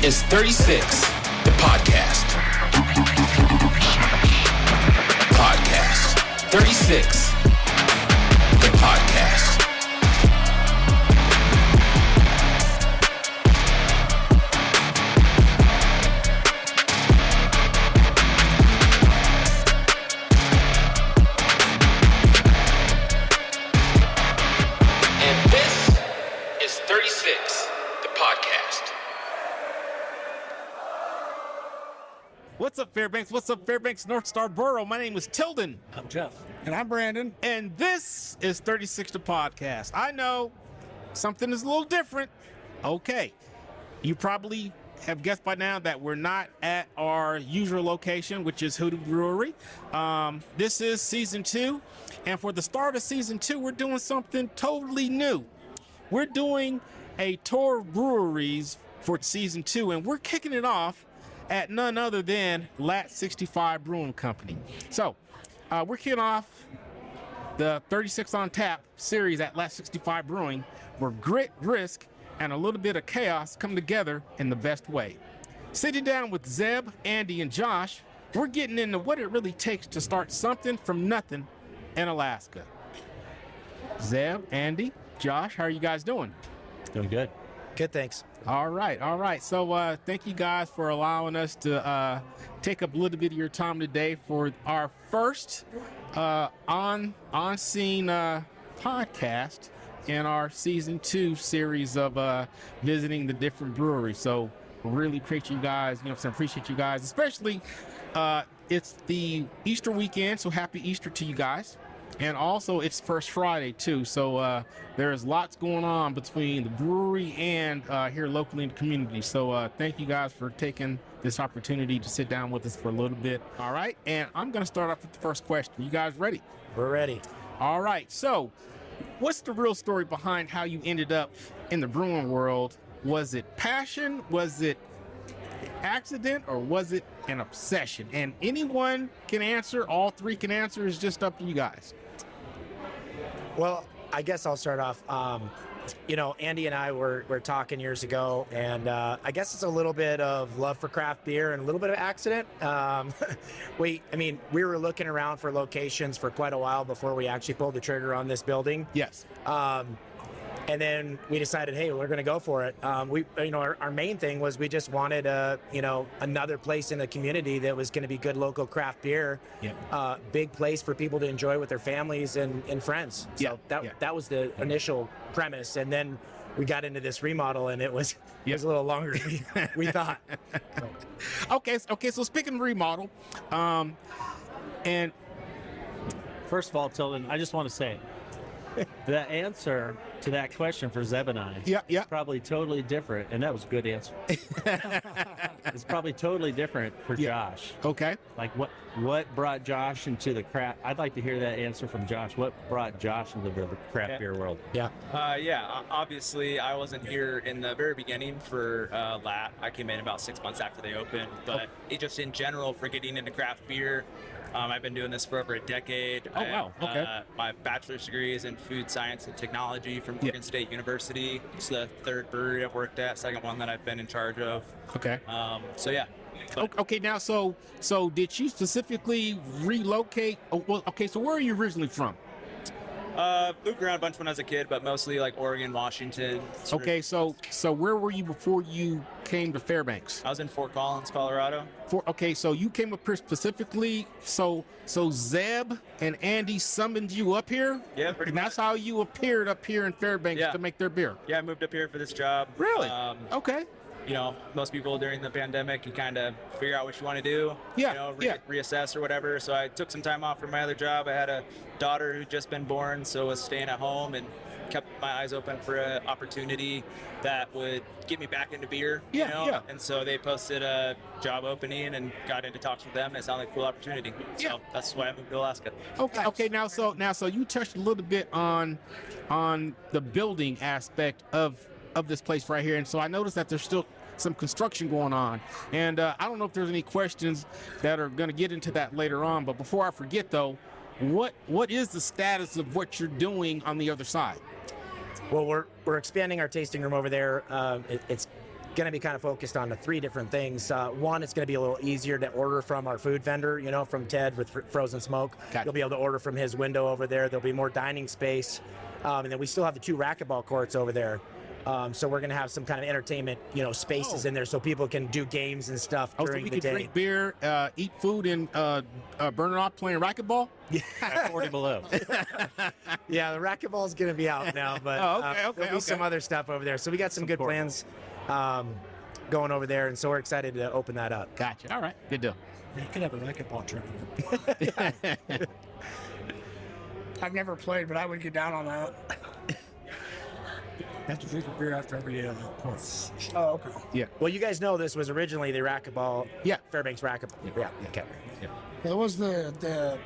is 36, the podcast. Podcast. 36, the podcast. And this is 36, the podcast. What's up, Fairbanks? What's up, Fairbanks North Star Borough? My name is Tilden. I'm Jeff. And I'm Brandon. And this is 36 the podcast. I know something is a little different. Okay. You probably have guessed by now that we're not at our usual location, which is Hoodoo Brewery. This is season 2. And for the start of season 2, we're doing something totally new. We're doing a tour of breweries for season 2, and we're kicking it off at none other than Lat 65 Brewing Company. So we're kicking off the 36 on Tap series at Lat 65 Brewing, where grit, risk, and a little bit of chaos come together in the best way. Sitting down with Zeb, Andy, and Josh, we're getting into what it really takes to start something from nothing in Alaska. Zeb, Andy, Josh, how are you guys doing? Doing good. Good, thanks. All right. So thank you guys for allowing us to take up a little bit of your time today for our first on-scene podcast in our season 2 series of visiting the different breweries. So really appreciate you guys. Appreciate you guys, especially it's the Easter weekend. So happy Easter to you guys. And also, it's First Friday, too, so there's lots going on between the brewery and here locally in the community. So thank you guys for taking this opportunity to sit down with us for a little bit. All right, and I'm going to start off with the first question. You guys ready? We're ready. All right, so what's the real story behind how you ended up in the brewing world? Was it passion? Was it accident, or was it an obsession? And anyone can answer. All three can answer. It's just up to you guys. Well, I guess I'll start off. Andy and I were talking years ago, and I guess it's a little bit of love for craft beer and a little bit of accident. We were looking around for locations for quite a while before we actually pulled the trigger on this building. Yes. And then we decided, hey, we're going to go for it. Our main thing was we just wanted another place in the community that was going to be good local craft beer. Yeah. Big place for people to enjoy with their families and friends. So that was the initial premise. And then we got into this remodel, and it was a little longer than we thought. Okay. So speaking of remodel, and First of all, Tilden, I just want to say the answer to that question for Zeb and I is probably totally different, and that was a good answer. It's probably totally different for Josh. Okay. Like what brought Josh into the craft? I'd like to hear that answer from Josh. What brought Josh into the craft beer world? Yeah. Obviously, I wasn't here in the very beginning for Lat. I came in about 6 months after they opened, but it just in general for getting into craft beer. I've been doing this for over a decade. Oh, wow. Okay. My bachelor's degree is in food science and technology from Oregon State University. It's the third brewery I've worked at, second one that I've been in charge of. Okay. Okay, now, so did you specifically relocate? So where are you originally from? Moved around a bunch when I was a kid, but mostly like Oregon, Washington. Okay, so where were you before you came to Fairbanks? I was in Fort Collins, Colorado. So you came up here specifically. So Zeb and Andy summoned you up here. Yeah, pretty and much. That's how you appeared up here in Fairbanks to make their beer. Yeah, I moved up here for this job. Really? Okay. Most people during the pandemic, you kind of figure out what you want to do, reassess or whatever. So I took some time off from my other job. I had a daughter who'd just been born, so was staying at home and kept my eyes open for an opportunity that would get me back into beer. And so they posted a job opening and got into talks with them. It sounded like a cool opportunity. So that's why I moved to Alaska. Okay. Now, so you touched a little bit on the building aspect of this place right here, and so I noticed that there's still some construction going on, and I don't know if there's any questions that are going to get into that later on, but before I forget though, what is the status of what you're doing on the other side? Well, we're expanding our tasting room over there. It's going to be kind of focused on the 3 different things. One, it's going to be a little easier to order from our food vendor, from Ted with Frozen Smoke. Gotcha. You'll be able to order from his window over there. There'll be more dining space. And then we still have the 2 racquetball courts over there. So we're going to have some kind of entertainment, spaces in there so people can do games and stuff during so we the day. can drink beer, eat food, and burn it off playing racquetball? At 40 below. Yeah, the racquetball is going to be out now, but there'll be some other stuff over there. So we got some good plans going over there, and so we're excited to open that up. Gotcha. All right. Good deal. You can have a racquetball tournament. I've never played, but I would get down on that. Have to drink a beer after every course. Oh, okay. Yeah. Well, you guys know this was originally the racquetball. Yeah. Fairbanks racquetball. Yeah. Okay. Yeah. It was the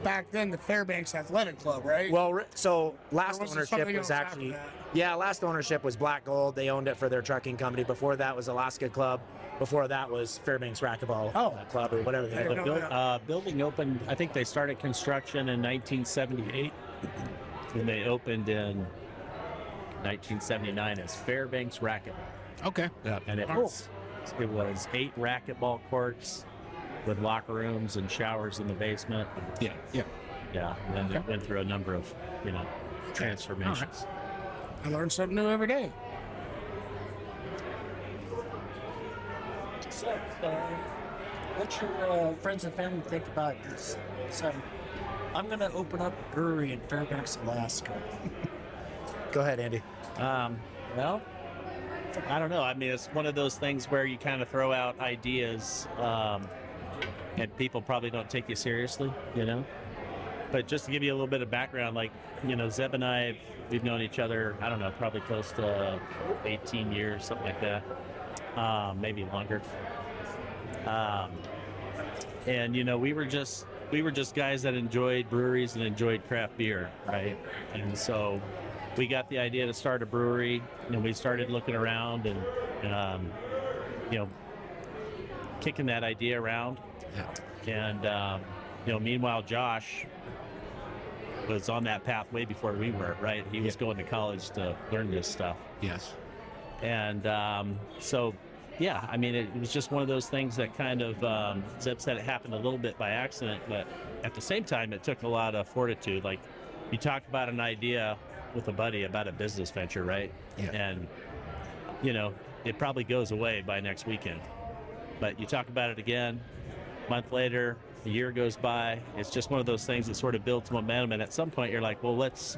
back then the Fairbanks Athletic Club, right? Well, so last Or was it ownership something was else after actually, that? last ownership was Black Gold. They owned it for their trucking company. Before that was Alaska Club. Before that was Fairbanks Racquetball Club or whatever they don't were. know. Building opened, I think they started construction in 1978, and they opened in 1979 as Fairbanks Racquetball. Okay. And it was 8 racquetball courts with locker rooms and showers in the basement. Yeah. Yeah, and then it went through a number of, transformations. I learn something new every day. So, what's your friends and family think about this? So, I'm going to open up a brewery in Fairbanks, Alaska. Go ahead, Andy. Well, I don't know. I mean, it's one of those things where you kind of throw out ideas, and people probably don't take you seriously, But just to give you a little bit of background, Zeb and I, we've known each other, I don't know, probably close to 18 years, something like that, maybe longer. And we were just guys that enjoyed breweries and enjoyed craft beer, right? And so we got the idea to start a brewery, and we started looking around and kicking that idea around. And meanwhile, Josh was on that path way before we were, right? He was going to college to learn this stuff. Yes. And so, yeah, I mean, it was just one of those things that kind of, Zeb said it happened a little bit by accident, but at the same time, it took a lot of fortitude. Like, you talk about an idea with a buddy about a business venture, right? Yeah. And, it probably goes away by next weekend. But you talk about it again, a month later, a year goes by. It's just one of those things that sort of builds momentum. And at some point, you're like, well, let's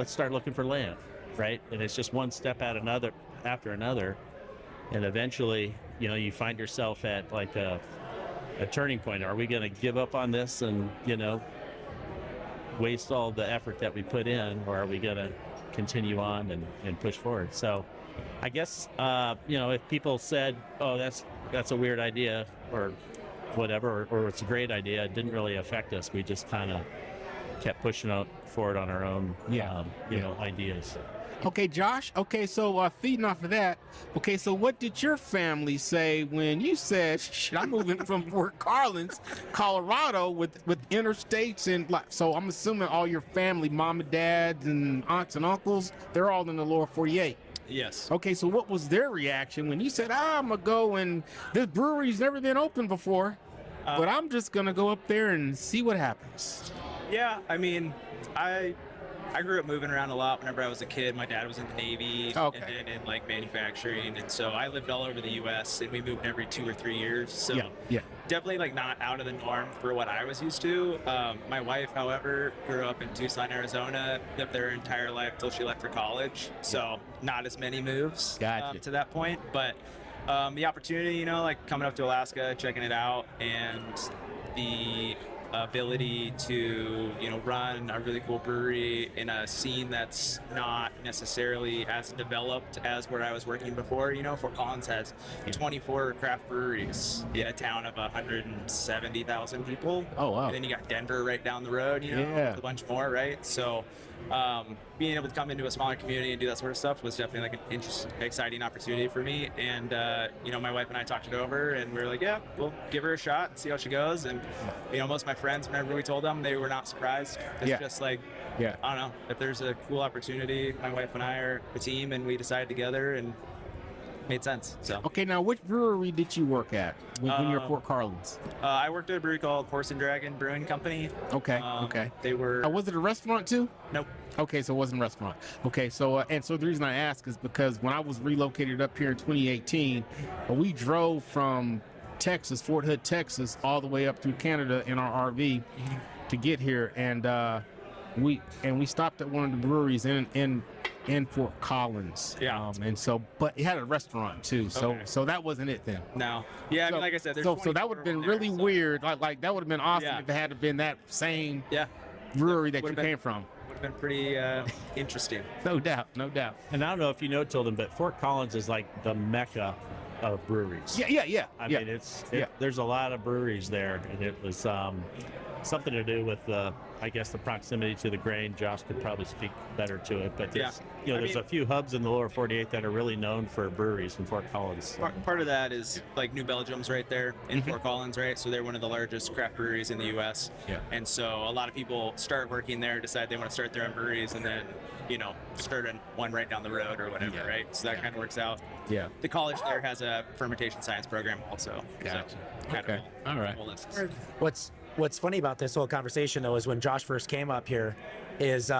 start looking for land, right? And it's just one step after another. And eventually, you find yourself at like a turning point. Are we going to give up on this and, waste all the effort that we put in, or are we going to continue on and push forward? So I guess, if people said, oh, that's a weird idea or whatever, or it's a great idea, it didn't really affect us. We just kind of kept pushing forward on our own, ideas. Okay, Josh. Okay, so feeding off of that. Okay, so what did your family say when you said, "Shit, I'm moving from Fort Collins, Colorado, with interstates and like?" So I'm assuming all your family, mom and dad, and aunts and uncles, they're all in the lower 48. Yes. Okay, so what was their reaction when you said, I'm gonna go and this brewery's never been open before, but I'm just gonna go up there and see what happens? Yeah, I mean, I grew up moving around a lot whenever I was a kid. My dad was in the Navy and then in like manufacturing, and so I lived all over the U.S. and we moved every 2 or 3 years. So definitely like not out of the norm for what I was used to. My wife, however, grew up in Tucson, Arizona, lived there her entire life till she left for college. So not as many moves to that point, but the opportunity, like coming up to Alaska, checking it out, and the ability to run a really cool brewery in a scene that's not necessarily as developed as where I was working before. Fort Collins has 24 craft breweries in a town of 170,000 people. Oh wow. And then you got Denver right down the road, with a bunch more, right? So being able to come into a smaller community and do that sort of stuff was definitely like an interesting, exciting opportunity for me. And my wife and I talked it over, and we were like, yeah, we'll give her a shot and see how she goes. And most of my friends, whenever we told them, they were not surprised. It's just like, I don't know, if there's a cool opportunity, my wife and I are a team, and we decide together, and made sense. So okay, now which brewery did you work at when you were at Fort Collins? I worked at a brewery called Horse and Dragon Brewing Company. Okay, okay. They were. Was it a restaurant too? Nope. Okay, so it wasn't a restaurant. Okay, so the reason I ask is because when I was relocated up here in 2018, we drove from Texas, Fort Hood, Texas, all the way up through Canada in our RV to get here, and we stopped at one of the breweries in Fort Collins. Yeah. But it had a restaurant too. So that wasn't it then. No. Yeah, I mean, like I said, there's so that would have been really weird. Like that would have been awesome if it had been that same brewery that you came from. Would have been pretty interesting. No doubt, no doubt. And I don't know if you know, Tilden, but Fort Collins is like the mecca of breweries. Yeah. I mean, there's a lot of breweries there, and it was something to do with I guess the proximity to the grain. Josh could probably speak better to it, but there's a few hubs in the lower 48 that are really known for breweries in Fort Collins. Part of that is like New Belgium's right there in Fort Collins, right? So they're one of the largest craft breweries in the U.S. Yeah. And so a lot of people start working there, decide they want to start their own breweries, and then start one right down the road or whatever, right? So that kind of works out. Yeah. The college there has a fermentation science program also. Gotcha. So Okay. All right. What's funny about this whole conversation, though, is when Josh first came up here, is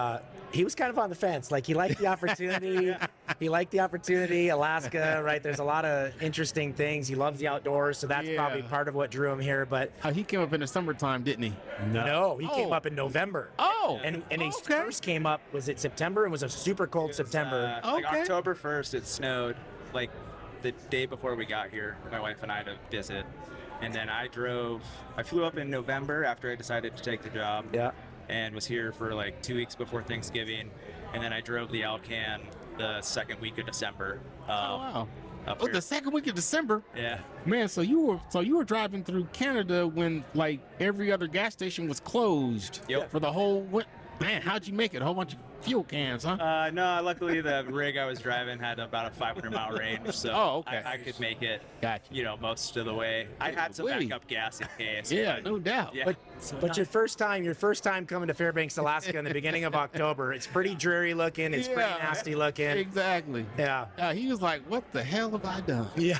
he was kind of on the fence. Like, he liked the opportunity. He liked the opportunity. Alaska, right? There's a lot of interesting things. He loves the outdoors, so that's probably part of what drew him here. But he came up in the summertime, didn't he? No, he came up in November. Oh, and he first came up, was it September? It was a super cold September. Like October 1st, it snowed. Like the day before we got here, my wife and I to visit. And then I flew up in November after I decided to take the job. Yeah. And was here for like 2 weeks before Thanksgiving. And then I drove the Alcan the second week of December. Wow. The second week of December? Yeah. Man, so you were driving through Canada when like every other gas station was closed. Yep. For the whole man, how'd you make it? A whole bunch of fuel cans, huh? No, luckily the rig I was driving had about a 500-mile range, so I could make it. Gotcha. Most of the way. I had some backup gas in case. Yeah, no doubt. Yeah. But your first time coming to Fairbanks, Alaska, in the beginning of October, it's pretty dreary looking. It's pretty nasty looking. Exactly. Yeah. He was like, "What the hell have I done?" Yeah.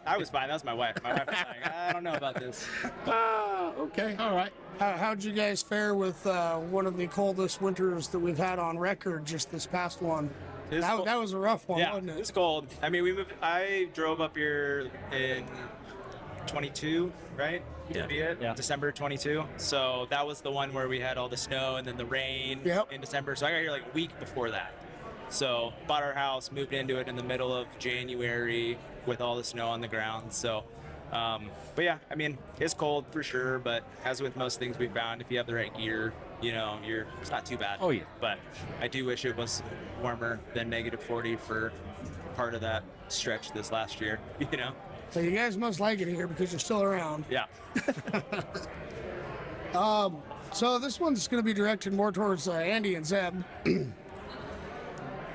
I was fine. That was my wife. My wife was like, "I don't know about this." Okay. All right. How'd you guys fare with one of the coldest winters that we've had on record, just this past one? That was a rough one, wasn't it? It was cold. I mean, I drove up here in 22, right? Yeah. December 22. So that was the one where we had all the snow and then the rain in December. So I got here like a week before that. So bought our house, moved into it in the middle of January with all the snow on the ground. So, but yeah, I mean, it's cold for sure. But as with most things we found, if you have the right gear, it's not too bad. Oh yeah. But I do wish it was warmer than -40 for part of that stretch this last year. So you guys must like it here because you're still around. Yeah. So this one's going to be directed more towards Andy and Zeb.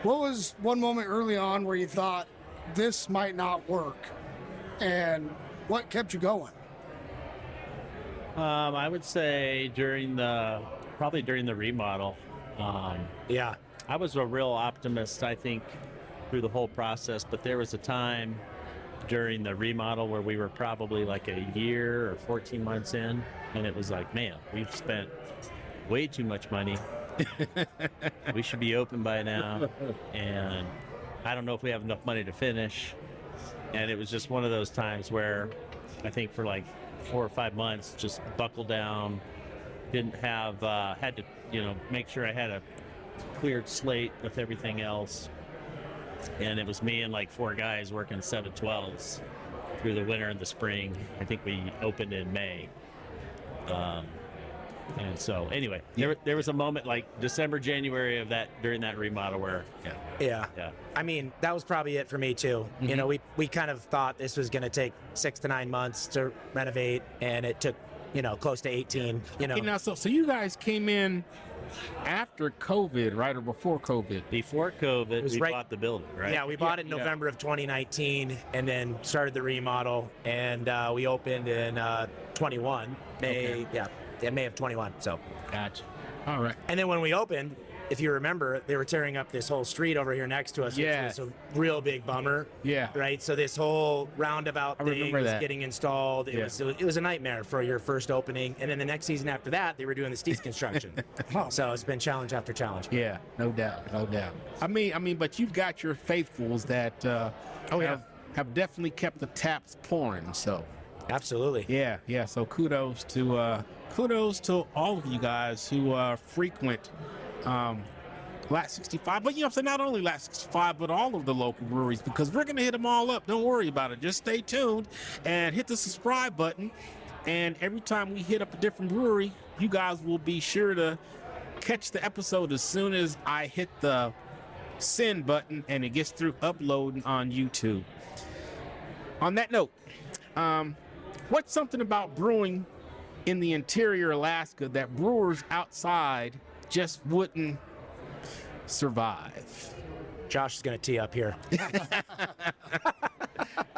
What was one moment early on where you thought this might not work, and what kept you going? I would say probably during the remodel. I was a real optimist, I think, through the whole process, but there was a time during the remodel where we were probably like a year or 14 months in, and it was like, man, we've spent way too much money. We should be open by now, and I don't know if we have enough money to finish. And it was just one of those times where I think for like 4 or 5 months, just buckled down, didn't have, had to, make sure I had a cleared slate with everything else. And it was me and like 4 guys working 7/12s through the winter and the spring. I think we opened in May. And so anyway, there was a moment like December, January of that during that remodel where Yeah. I mean, that was probably it for me too. Mm-hmm. We kind of thought this was going to take 6 to 9 months to renovate, and it took close to 18. Okay, now so you guys came in after COVID, right, or before COVID? Before COVID, we bought the building, right? Yeah, we bought it in November of 2019, and then started the remodel, and we opened in 21, May. Okay. Yeah, May of 21. So. Gotcha. All right. And then when we opened, if you remember, they were tearing up this whole street over here next to us, which was a real big bummer. Yeah. Right. So this whole roundabout thing was getting installed. It was a nightmare for your first opening, and then the next season after that, they were doing the steep construction. So it's been challenge after challenge. Yeah, no doubt. I mean, but you've got your faithfuls that have definitely kept the taps pouring. So. Absolutely. Yeah. So kudos to all of you guys who frequent Lat 65. But so not only Lat 65, but all of the local breweries, because we're gonna hit them all up. Don't worry about it. Just stay tuned and hit the subscribe button. And every time we hit up a different brewery, you guys will be sure to catch the episode as soon as I hit the send button and it gets through uploading on YouTube. On that note, what's something about brewing in the interior Alaska that brewers outside just wouldn't survive? Josh is going to tee up here.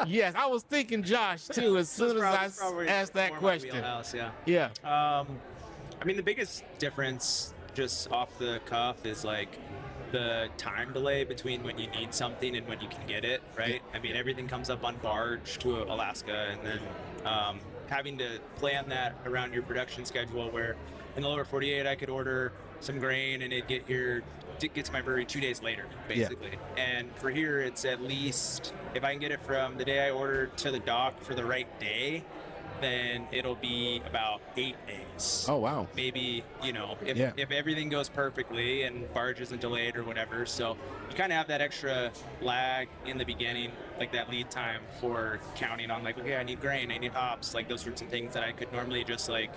Yes, I was thinking Josh too as soon as I asked that question. Yeah. I mean, the biggest difference just off the cuff is like the time delay between when you need something and when you can get it, right? I mean, everything comes up on barge to Alaska, and then having to plan that around your production schedule, where in the lower 48 I could order some grain and it get to my brewery 2 days later, basically. And for here, it's at least, if I can get it from the day I ordered to the dock for the right day, then it'll be about 8 days. Oh, wow. Maybe, if everything goes perfectly and barge isn't delayed or whatever. So you kind of have that extra lag in the beginning, like that lead time for counting on, like, okay, I need grain, I need hops, like those sorts of things that I could normally just like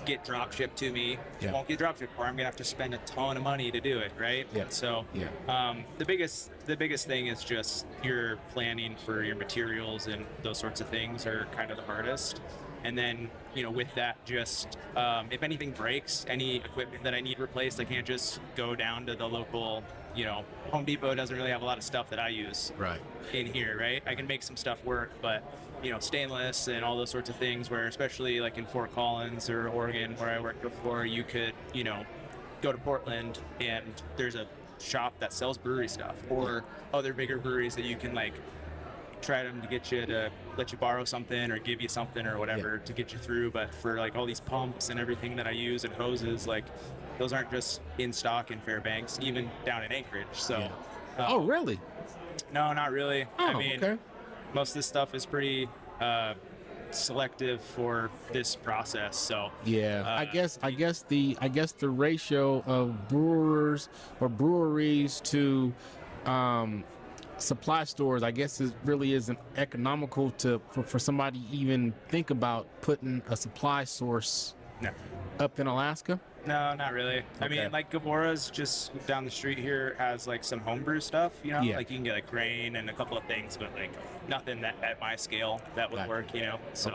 get drop shipped to me. Won't get drop shipped, or I'm gonna have to spend a ton of money to do it, right? So the biggest thing is just your planning for your materials, and those sorts of things are kind of the hardest. And then with that, just if anything breaks, any equipment that I need replaced, I can't just go down to the local, Home Depot doesn't really have a lot of stuff that I use in here, right? I can make some stuff work, but stainless and all those sorts of things, where especially like in Fort Collins or Oregon where I worked before, you could go to Portland and there's a shop that sells brewery stuff, or other bigger breweries that you can like try them to get you to let you borrow something or give you something or whatever to get you through. But for like all these pumps and everything that I use and hoses, like those aren't just in stock in Fairbanks, even down in Anchorage. So oh really? No, not really. I mean, okay. Most of this stuff is pretty selective for this process. So I guess the ratio of brewers or breweries to supply stores, I guess it really isn't economical for somebody to even think about putting a supply source up in Alaska. No, not really. I mean, like Gabora's just down the street here has like some homebrew stuff, like you can get like grain and a couple of things, but like nothing that at my scale that would work, So,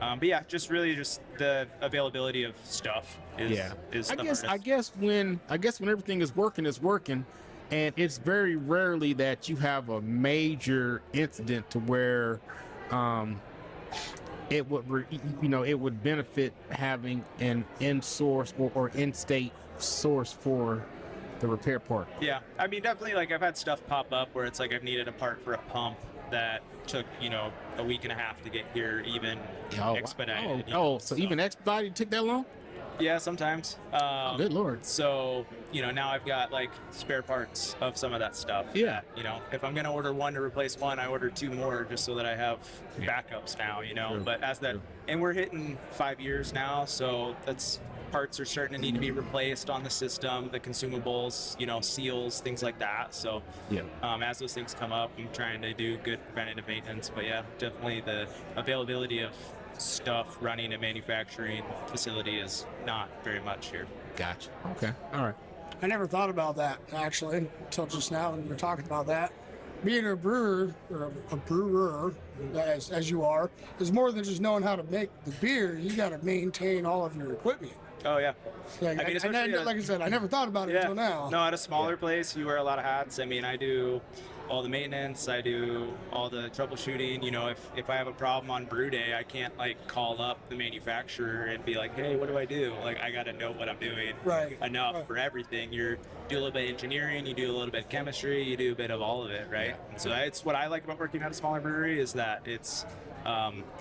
but yeah, just the availability of stuff is the hardest. I guess when everything is working, it's working, and it's very rarely that you have a major incident to where it would benefit having an in-source or in-state source for the repair part. Yeah, I mean, definitely, like I've had stuff pop up where it's like I've needed a part for a pump that took, a week and a half to get here, even expedited. So even expedited took that long? Yeah, sometimes. Good Lord. So, now I've got like spare parts of some of that stuff. Yeah. If I'm going to order one to replace one, I order two more just so that I have backups now, True. But and we're hitting 5 years now, so parts are starting to need to be replaced on the system, the consumables, seals, things like that. So as those things come up, I'm trying to do good preventative maintenance. But yeah, definitely the availability of stuff running a manufacturing facility is not very much here. Gotcha. Okay. All right. I never thought about that, actually, until just now when you were talking about that. Being a brewer, or a brewer, as you are, is more than just knowing how to make the beer. You got to maintain all of your equipment. Oh yeah. Like, like I said, I never thought about it until now. No, at a smaller place, you wear a lot of hats. I mean, I do all the maintenance, I do all the troubleshooting. You know, if I have a problem on brew day, I can't like call up the manufacturer and be like, hey, what do I do? Like, I got to know what I'm doing enough for everything. You do a little bit of engineering, you do a little bit of chemistry, you do a bit of all of it, right? And so that's what I like about working at a smaller brewery, is that it's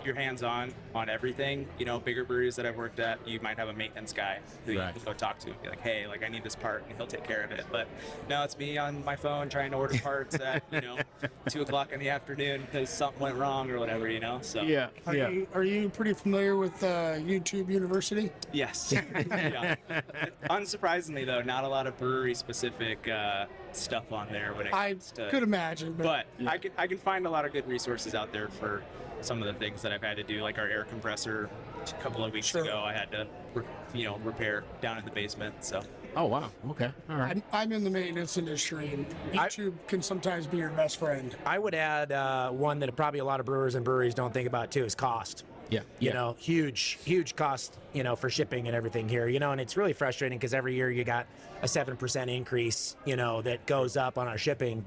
you're hands-on on everything. You know, bigger breweries that I've worked at, you might have a maintenance guy who you can go talk to and be like, hey, like I need this part, and he'll take care of it. But no, it's me on my phone trying to order parts at 2:00 in the afternoon because something went wrong or whatever, So Are you pretty familiar with YouTube University? Yes. Yeah. Unsurprisingly, though, not a lot of brewery-specific stuff on there when it comes to. Could imagine, but I can find a lot of good resources out there for some of the things that I've had to do, like our air compressor a couple of weeks ago. I had to, repair down in the basement. So. Oh wow. Okay. All right. I'm in the maintenance industry, and YouTube can sometimes be your best friend. I would add one that probably a lot of brewers and breweries don't think about too is cost. Yeah. You know, huge cost, for shipping and everything here, and it's really frustrating because every year you got a 7% increase, that goes up on our shipping.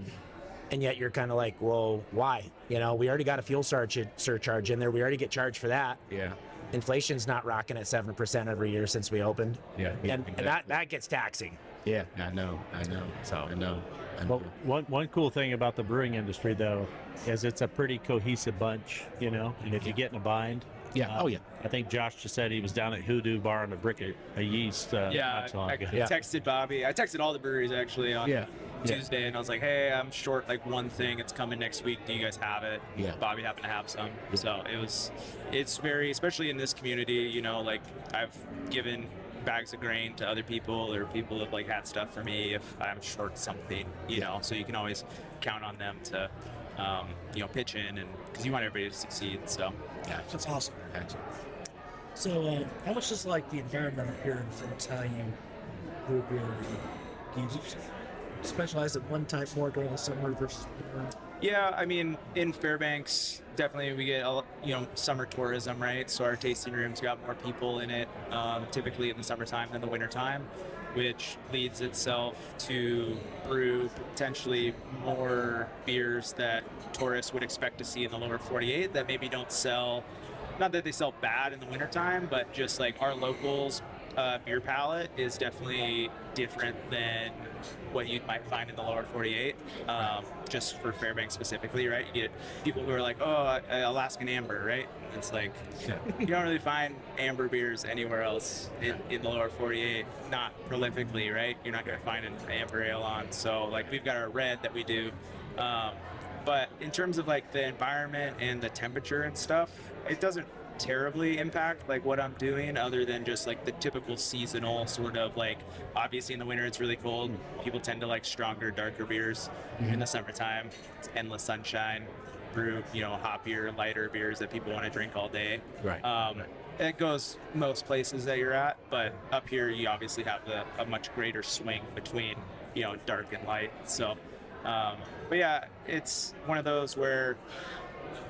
And yet you're kind of like, well, why? We already got a fuel surcharge in there. We already get charged for that. Yeah. Inflation's not rocking at 7% every year since we opened. Yeah. And that gets taxing. Yeah, I know. So I know. Well, one cool thing about the brewing industry, though, is it's a pretty cohesive bunch, and if you get in a bind. Yeah. I think Josh just said he was down at Hoodoo Bar on a brick of yeast. I texted Bobby. I texted all the breweries actually on Tuesday, and I was like, hey, I'm short like one thing. It's coming next week. Do you guys have it? Yeah. Bobby happened to have some. So it's very, especially in this community, like I've given bags of grain to other people, or people have like had stuff for me if I'm short something, so you can always count on them to pitch in, and because you want everybody to succeed. So that's awesome. So how much is like the environment here in Italian brew beer? Do you specialize in one type more during the summer versus winter? Yeah, I mean, in Fairbanks, definitely we get summer tourism, right? So our tasting rooms got more people in it, typically in the summertime than the wintertime, which leads itself to brew potentially more beers that tourists would expect to see in the lower 48 that maybe don't sell. Not that they sell bad in the wintertime, but just like our locals beer palette is definitely different than what you might find in the lower 48, just for Fairbanks specifically, right? You get people who are like, oh, Alaskan Amber, right? It's like, you don't really find amber beers anywhere else in the lower 48, not prolifically, right? You're not going to find an amber ale on. So like we've got our red that we do. But in terms of like the environment and the temperature and stuff, it doesn't terribly impact like what I'm doing, other than just like the typical seasonal sort of like, obviously in the winter it's really cold. People tend to like stronger, darker beers. In the summertime, it's endless sunshine, brew, hoppier, lighter beers that people want to drink all day. Right. It goes most places that you're at, but up here you obviously have a much greater swing between, dark and light. So, but yeah, it's one of those where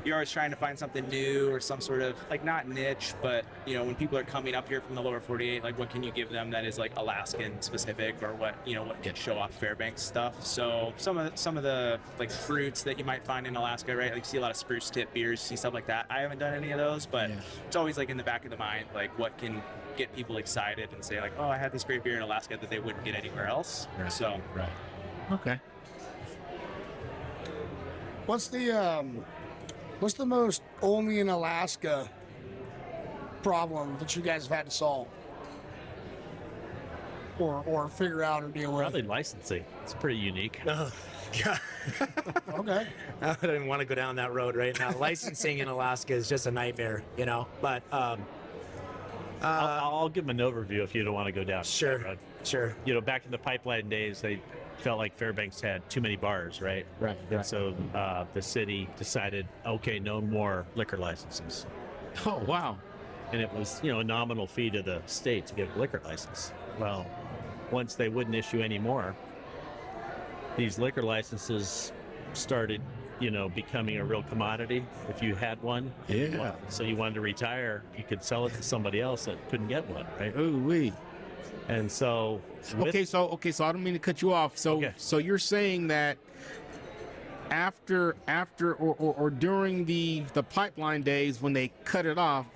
you're always trying to find something new or some sort of like, not niche, but when people are coming up here from the lower 48, like what can you give them that is like Alaskan specific, or what can show off Fairbanks stuff. So some of the like fruits that you might find in Alaska, right? Like you see a lot of spruce tip beers, see stuff like that. I haven't done any of those, but it's always like in the back of the mind, like what can get people excited and say like, oh, I had this great beer in Alaska that they wouldn't get anywhere else. Right. So okay. What's the most only in Alaska problem that you guys have had to solve? Or figure out or deal with? Probably licensing. It's pretty unique. Okay. I didn't want to go down that road right now. Licensing in Alaska is just a nightmare, but I'll give them an overview if you don't want to go down that road. Sure. Back in the pipeline days, they felt like Fairbanks had too many bars, right? Right. And so the city decided, okay, no more liquor licenses. Oh, wow. And it was, a nominal fee to the state to get a liquor license. Well, once they wouldn't issue any more, these liquor licenses started becoming a real commodity if you had one. Yeah. So you wanted to retire, you could sell it to somebody else that couldn't get one, right? Ooh wee. And so so I don't mean to cut you off. So you're saying that after or during the pipeline days when they cut it off,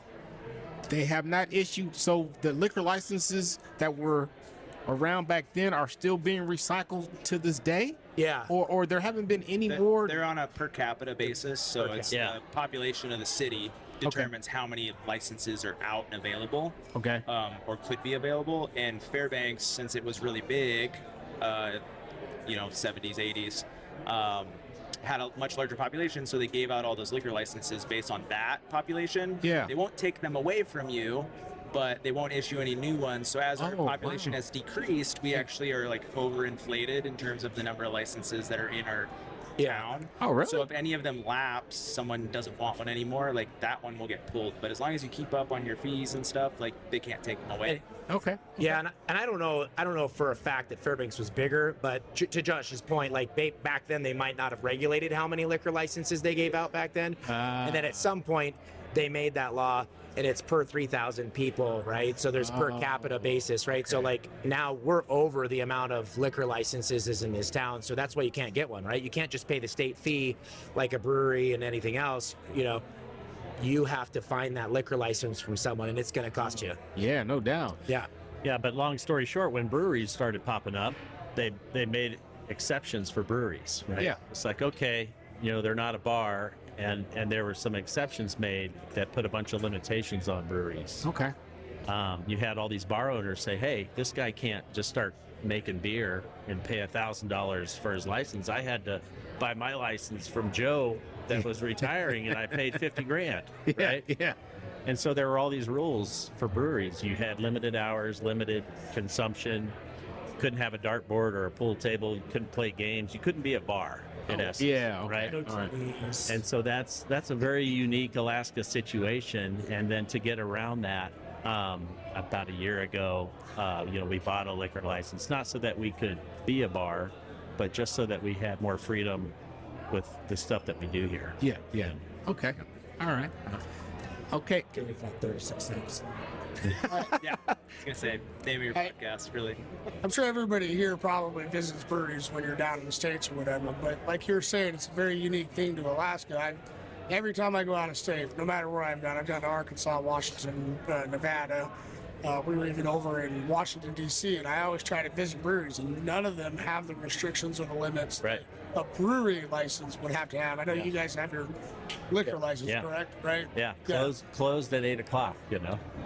they have not issued, so the liquor licenses that were around back then are still being recycled to this day? Yeah. Or there haven't been any more? They're on a per capita basis, so it's the population of the city determines how many licenses are out and available. Okay. Or could be available. And Fairbanks, since it was really big, 70s, 80s, had a much larger population, so they gave out all those liquor licenses based on that population. Yeah. They won't take them away from you, but they won't issue any new ones. So as our population has decreased, we actually are like overinflated in terms of the number of licenses that are in our town. Oh, really? So if any of them lapse, someone doesn't want one anymore, like that one will get pulled. But as long as you keep up on your fees and stuff, like they can't take them away. Okay. Yeah, and I don't know for a fact that Fairbanks was bigger, but to Josh's point, like back then they might not have regulated how many liquor licenses they gave out back then, and then at some point they made that law and it's per 3,000 people, right? So there's per capita basis, right? Okay. So like now we're over the amount of liquor licenses is in this town, so that's why you can't get one, right? You can't just pay the state fee like a brewery and anything else, You have to find that liquor license from someone, and it's going to cost you. Yeah, no doubt. Yeah. Yeah, but long story short, when breweries started popping up, they made exceptions for breweries, right? Yeah. It's like, okay, they're not a bar, and there were some exceptions made that put a bunch of limitations on breweries. Okay. You had all these bar owners say, hey, this guy can't just start making beer and pay $1,000 for his license. I had to buy my license from Joe that was retiring, and I paid $50,000, right? Yeah. And so there were all these rules for breweries. You had limited hours, limited consumption, couldn't have a dartboard or a pool table, you couldn't play games, you couldn't be a bar in essence. Yeah, right. All right. And so that's a very unique Alaska situation. And then to get around that, about a year ago, we bought a liquor license, not so that we could be a bar, but just so that we had more freedom with the stuff that we do here. Yeah. Okay. All right. Okay. Give me 36 cents. Yeah, I was gonna say, name of your podcast, really. I'm sure everybody here probably visits breweries when you're down in the States or whatever, but like you're saying, it's a very unique thing to Alaska. Every time I go out of state, no matter where I've gone to Arkansas, Washington, Nevada. We were even over in Washington, D.C., and I always try to visit breweries, and none of them have the restrictions or the limits that a brewery license would have to have. I know you guys have your liquor license, correct? Right? Yeah. Closed at 8 o'clock,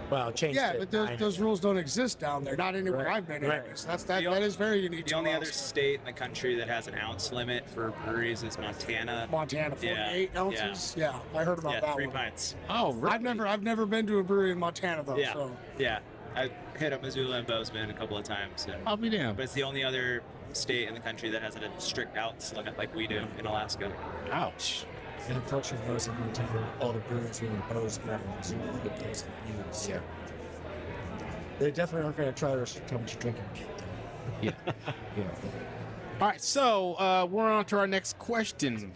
Well, changed. Yeah, but those rules don't exist down there. Not anywhere I've been. Anyways. That is very unique. The only other state in the country that has an ounce limit for breweries is Montana. Montana, 48 ounces. Yeah, I heard about that 3 one. pints. Oh, really? I've never been to a brewery in Montana though. Yeah. So. Yeah. I hit up Missoula and Bozeman a couple of times. I'll be damned. But it's the only other state in the country that has a strict ounce limit like we do in Alaska. Ouch. And unfortunately, those in Montana, all the breweries were imposed levels and all the those use. Yeah. They definitely aren't going to try to restrict how much you're drinking. Yeah. All right, so we're on to our next question.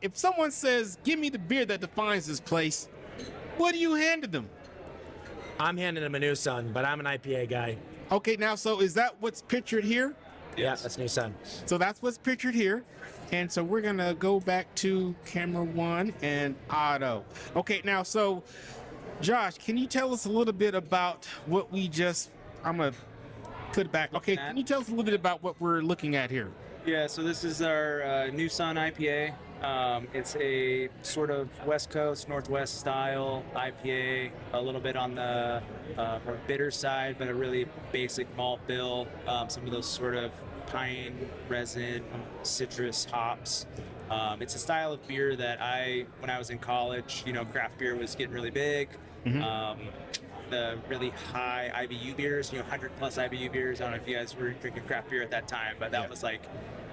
If someone says, give me the beer that defines this place, what do you hand to them? I'm handing him a New Sun, but I'm an IPA guy. Okay, now, so is that what's pictured here? Yeah, that's New Sun. So that's what's pictured here. And so we're going to go back to camera 1 and Otto. Okay, now, so Josh, can you tell us a little bit about what we just, I'm going to put it back. Okay, can you tell us a little bit about what we're looking at here? Yeah, so this is our New Sun IPA. It's a sort of West Coast, Northwest style IPA, a little bit on the more bitter side, but a really basic malt bill. Some of those sort of pine, resin, citrus hops. It's a style of beer that when I was in college, craft beer was getting really big. Mm-hmm. The really high IBU beers, 100 plus IBU beers. I don't know if you guys were drinking craft beer at that time, but that was like,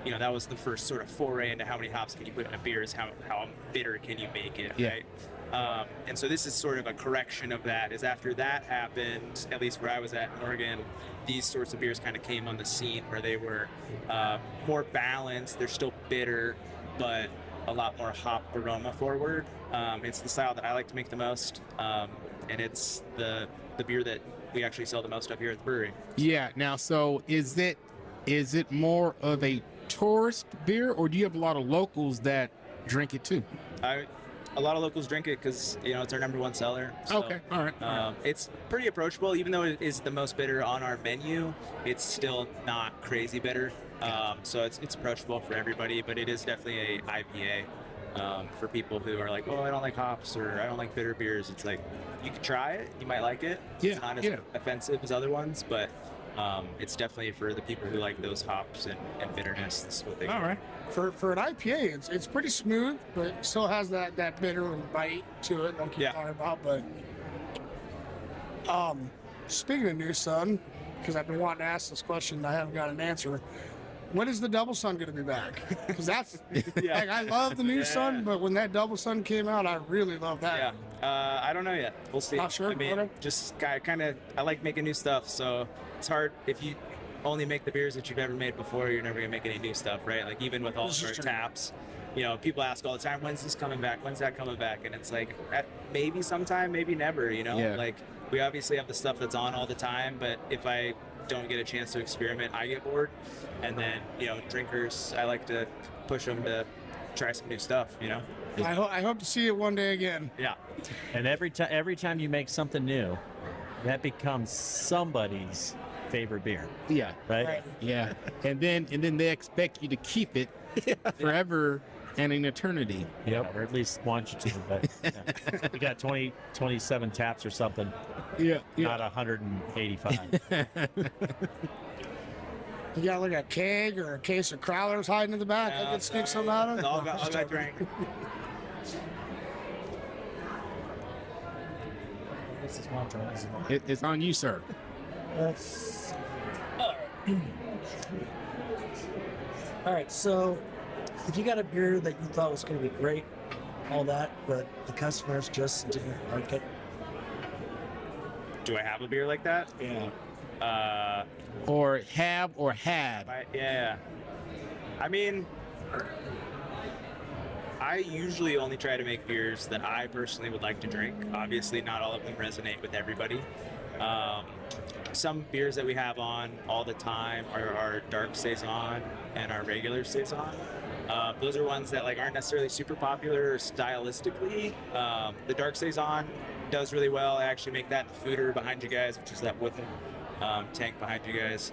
that was the first sort of foray into how many hops can you put in a beer, is how bitter can you make it, right? And so this is sort of a correction of that, is after that happened, at least where I was at in Oregon, these sorts of beers kind of came on the scene where they were more balanced, they're still bitter, but a lot more hop aroma forward. It's the style that I like to make the most, and it's the beer that we actually sell the most of here at the brewery. Yeah. Now, so is it more of a tourist beer, or do you have a lot of locals that drink it too? A lot of locals drink it because it's our number one seller. So, okay, all right. It's pretty approachable, even though it is the most bitter on our menu. It's still not crazy bitter, so it's approachable for everybody. But it is definitely a IPA for people who are like, oh, I don't like hops or I don't like bitter beers. It's like you can try it, you might like it. Yeah, it's not as offensive as other ones, but it's definitely for the people who like those hops and bitterness. That's what they. All right. For an IPA, it's pretty smooth, but it still has that bitter bite to it, like you're talking about. But speaking of New Sun, because I've been wanting to ask this question, and I haven't got an answer. When is the Double Sun going to be back? Because that's like, I love the New Sun, but when that Double Sun came out, I really love that. Yeah, I don't know yet. We'll see. Not sure. I mean, just I like making new stuff, so it's hard if you only make the beers that you've never made before. You're never gonna make any new stuff, right? Like even with all of our taps, people ask all the time, "When's this coming back? When's that coming back?" And it's like maybe sometime, maybe never. Like we obviously have the stuff that's on all the time, but if I don't get a chance to experiment, I get bored. And then drinkers, I like to push them to try some new stuff. I hope to see it one day again. Yeah. And every time you make something new, that becomes somebody's favorite beer. Yeah. Right? Yeah. And then they expect you to keep it forever and an eternity. Yep. Or at least want you to. But you got 27 taps or something. Yeah. Not 185. You got like a keg or a case of Crowlers hiding in the back. I could sneak some out of. All got drink. This is my turn, isn't it? It's on you, sir. All right, so if you got a beer that you thought was going to be great, all that, but the customers just didn't like it. Do I have a beer like that? Yeah. Or have or had. Yeah. I mean, I usually only try to make beers that I personally would like to drink. Obviously, not all of them resonate with everybody. Some beers that we have on all the time are our dark saison and our regular saison. Those are ones that aren't necessarily super popular stylistically. The dark saison does really well. I actually make that fooder behind you guys, which is that wooden tank behind you guys.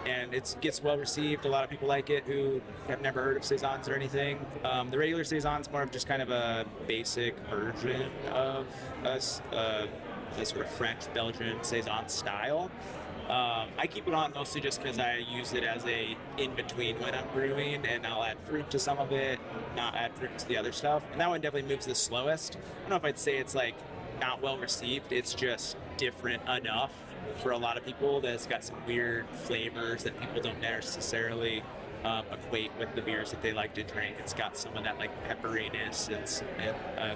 And it gets well received. A lot of people like it who have never heard of saisons or anything. The regular saison's more of just kind of a basic version of a sort of French Belgian saison style. I keep it on mostly just because I use it as a in-between when I'm brewing, and I'll add fruit to some of it, not add fruit to the other stuff. And that one definitely moves the slowest. I don't know if I'd say it's not well received. It's just different enough for a lot of people that it's got some weird flavors that people don't necessarily equate with the beers that they like to drink. It's got some of that pepperiness and it's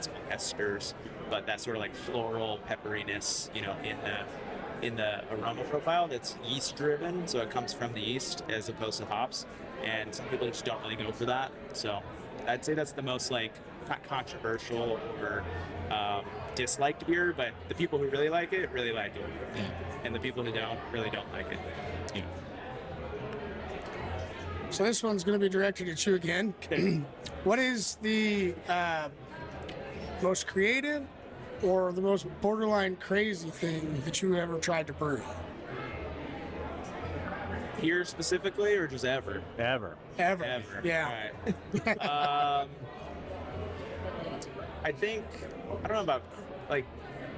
called esters, but that sort of floral pepperiness, in the aroma profile that's yeast driven, so it comes from the yeast as opposed to hops, and some people just don't really go for that. So I'd say that's the most not controversial or disliked beer, but the people who really like it, and the people who don't really don't like it. Yeah. So this one's going to be directed at you again. Okay. What is the most creative or the most borderline crazy thing that you ever tried to brew? Here specifically, or just ever? Ever. Yeah. Right. I think, I don't know about,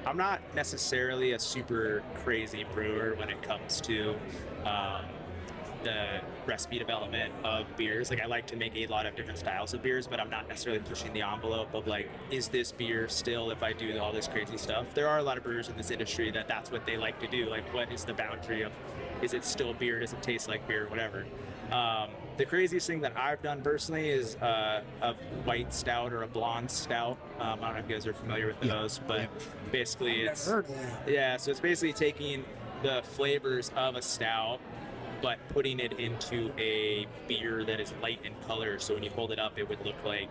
I'm not necessarily a super crazy brewer when it comes to the recipe development of beers. I like to make a lot of different styles of beers, but I'm not necessarily pushing the envelope of is this beer still if I do all this crazy stuff? There are a lot of brewers in this industry that's what they like to do. What is the boundary of, is it still beer? Does it taste like beer? Whatever. The craziest thing that I've done personally is a white stout or a blonde stout. I don't know if you guys are familiar with those, but basically it's, so it's basically taking the flavors of a stout but putting it into a beer that is light in color. So when you hold it up, it would look like,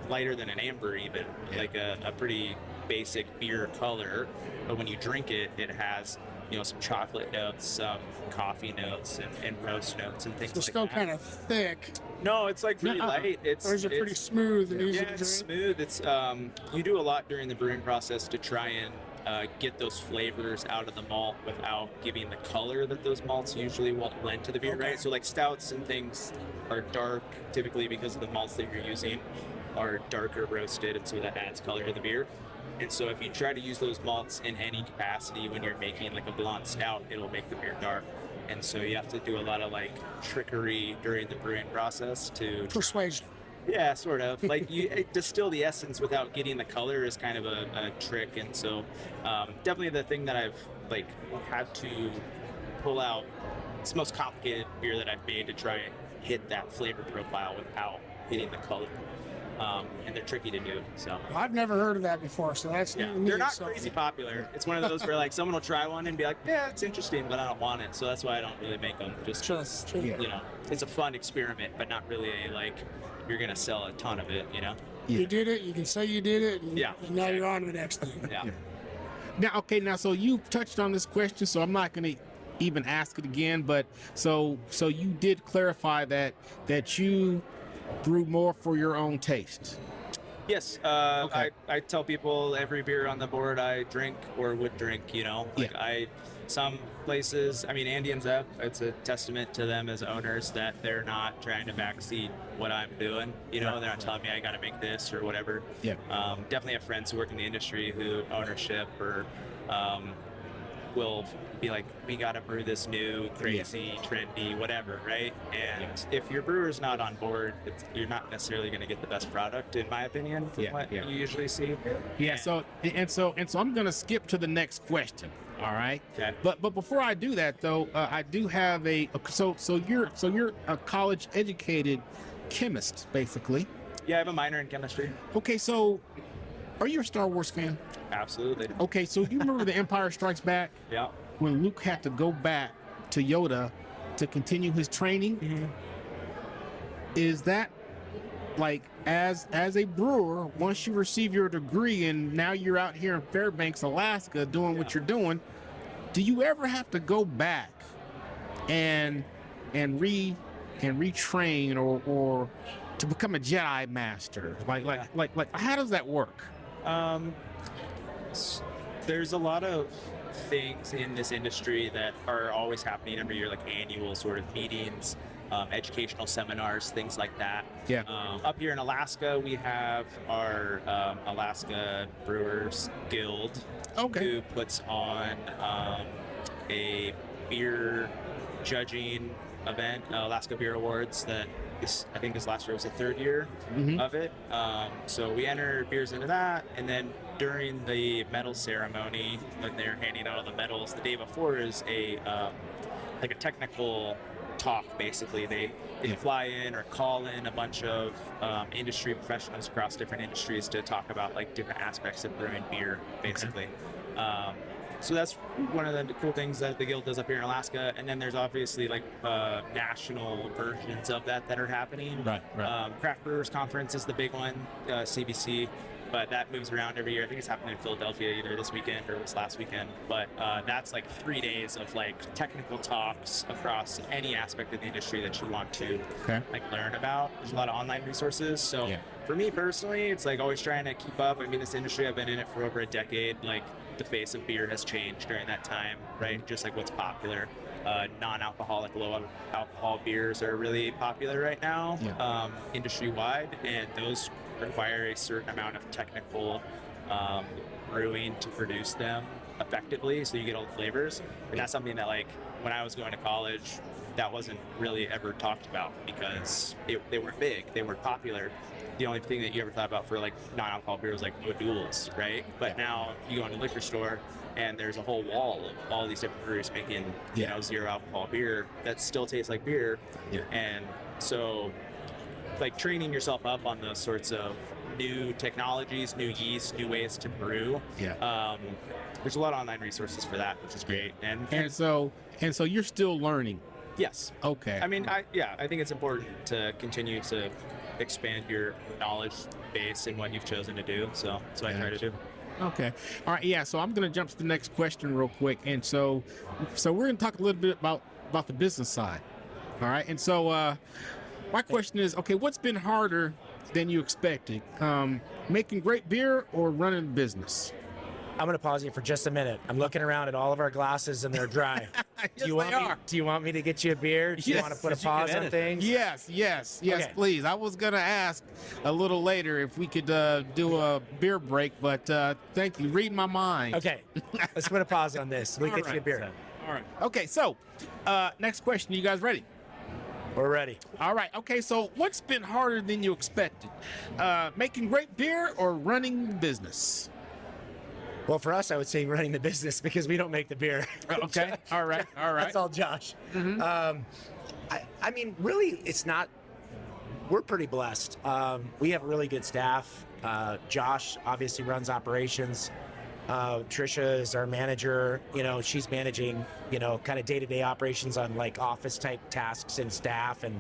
lighter than an amber even, like a pretty basic beer color. But when you drink it, it has, some chocolate notes, some coffee notes, and roast notes and things like that. It's still kind of thick. No, it's like really light. Or is it pretty smooth and easy to drink? It's smooth. It's you do a lot during the brewing process to try and get those flavors out of the malt without giving the color that those malts usually will lend to the beer, right? So like stouts and things are dark typically because of the malts that you're using are darker roasted, and so that adds color to the beer. And so if you try to use those malts in any capacity when you're making like a blonde stout, it'll make the beer dark. And so you have to do a lot of like trickery during the brewing process to persuasion. Yeah, sort of. Like you distill the essence without getting the color is kind of a trick. And so definitely the thing that I've like had to pull out, it's the most complicated beer that I've made to try and hit that flavor profile without hitting the color. And they're tricky to do. So I've never heard of that before, so that's neat. They're not crazy popular. It's one of those where like someone will try one and be like, yeah, it's interesting, but I don't want it. So that's why I don't really make them. Just it's a fun experiment, but not really like you're gonna sell a ton of it. You did it. You can say you did it. And now you're on to the next thing. Now, so you touched on this question, so I'm not gonna even ask it again. But so you did clarify that you brew more for your own taste. Yes. I tell people every beer on the board I drink or would drink, some places, Andy and Zeb, it's a testament to them as owners that they're not trying to backseat what I'm doing, they're not telling me I got to make this or whatever. Definitely have friends who work in the industry who ownership or will be like, we got to brew this new, crazy, trendy, whatever, right? And if your brewer's not on board, you're not necessarily going to get the best product, in my opinion, from what you usually see. So I'm going to skip to the next question. All right. Okay. But before I do that, though, I do have so you're a college educated chemist, basically. Yeah, I have a minor in chemistry. Okay, so are you a Star Wars fan? Absolutely. Okay, so you remember The Empire Strikes Back? Yeah. When Luke had to go back to Yoda to continue his training? Mm-hmm. Is that like as a brewer, once you receive your degree and now you're out here in Fairbanks, Alaska, doing what you're doing, do you ever have to go back and retrain or to become a Jedi master? Like how does that work? There's a lot of things in this industry that are always happening every year, like annual sort of meetings, educational seminars, things like that. Yeah. Up here in Alaska, we have our Alaska Brewers Guild, who puts on a beer judging event, Alaska Beer Awards, that I think this last year was the third year of it. So we enter beers into that, and then during the medal ceremony, when they're handing out all the medals, the day before is a technical talk. Basically, they fly in or call in a bunch of industry professionals across different industries to talk about like different aspects of brewing beer, basically. So that's one of the cool things that the guild does up here in Alaska. And then there's obviously like national versions of that are happening. Right. Craft Brewers Conference is the big one, CBC, but that moves around every year. I think it's happening in Philadelphia either this weekend or this last weekend. But that's like 3 days of like technical talks across any aspect of the industry that you want to like learn about. There's a lot of online resources. So for me personally, it's like always trying to keep up. This industry, I've been in it for over a decade. Like the face of beer has changed during that time, right? Just like what's popular. Non-alcoholic, low-alcohol beers are really popular right now, industry-wide, and those require a certain amount of technical brewing to produce them effectively, so you get all the flavors. And that's something that, like, when I was going to college, that wasn't really ever talked about because they weren't big, they weren't popular. The only thing that you ever thought about for like non-alcohol beer was like modules, right? But now you go into a liquor store and there's a whole wall of all these different breweries making, zero alcohol beer that still tastes like beer. And so like training yourself up on those sorts of new technologies, new yeast, new ways to brew. There's a lot of online resources for that, which is great. And so you're still learning. Yes. Okay. I mean, I think it's important to continue to expand your knowledge base in what you've chosen to do. So that's what I try to do. Okay. All right. Yeah. So I'm going to jump to the next question real quick. And so we're going to talk a little bit about the business side. All right. And so my question is, okay, what's been harder than you expected? Making great beer or running a business? I'm going to pause you for just a minute. I'm looking around at all of our glasses and they're dry. Yes, do you want me to get you a beer? Do you want to put a pause on things? Yes, okay. Please. I was going to ask a little later if we could do a beer break, but thank you. Read my mind. Okay. Let's put a pause on this. We get you a beer. All right. Okay, so next question. You guys ready? We're ready. All right. Okay, so what's been harder than you expected? Making great beer or running the business? Well, for us, I would say running the business because we don't make the beer. Okay. All right. That's all Josh. Mm-hmm. I mean, really, it's not. We're pretty blessed. We have really good staff. Josh obviously runs operations. Trisha is our manager. She's managing, kind of day-to-day operations on like office type tasks and staff. And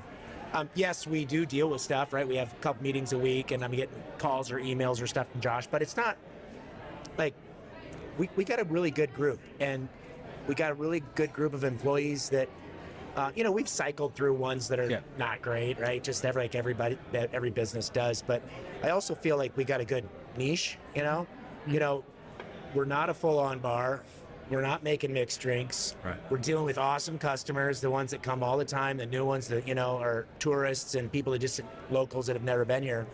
yes, we do deal with stuff, right? We have a couple meetings a week and I'm getting calls or emails or stuff from Josh, but it's not like, we got a really good group, and we got a really good group of employees that, we've cycled through ones that are not great, right? Just every business does. But I also feel like we got a good niche, we're not a full-on bar. We're not making mixed drinks. Right. We're dealing with awesome customers, the ones that come all the time, the new ones that, are tourists and people that just locals that have never been here.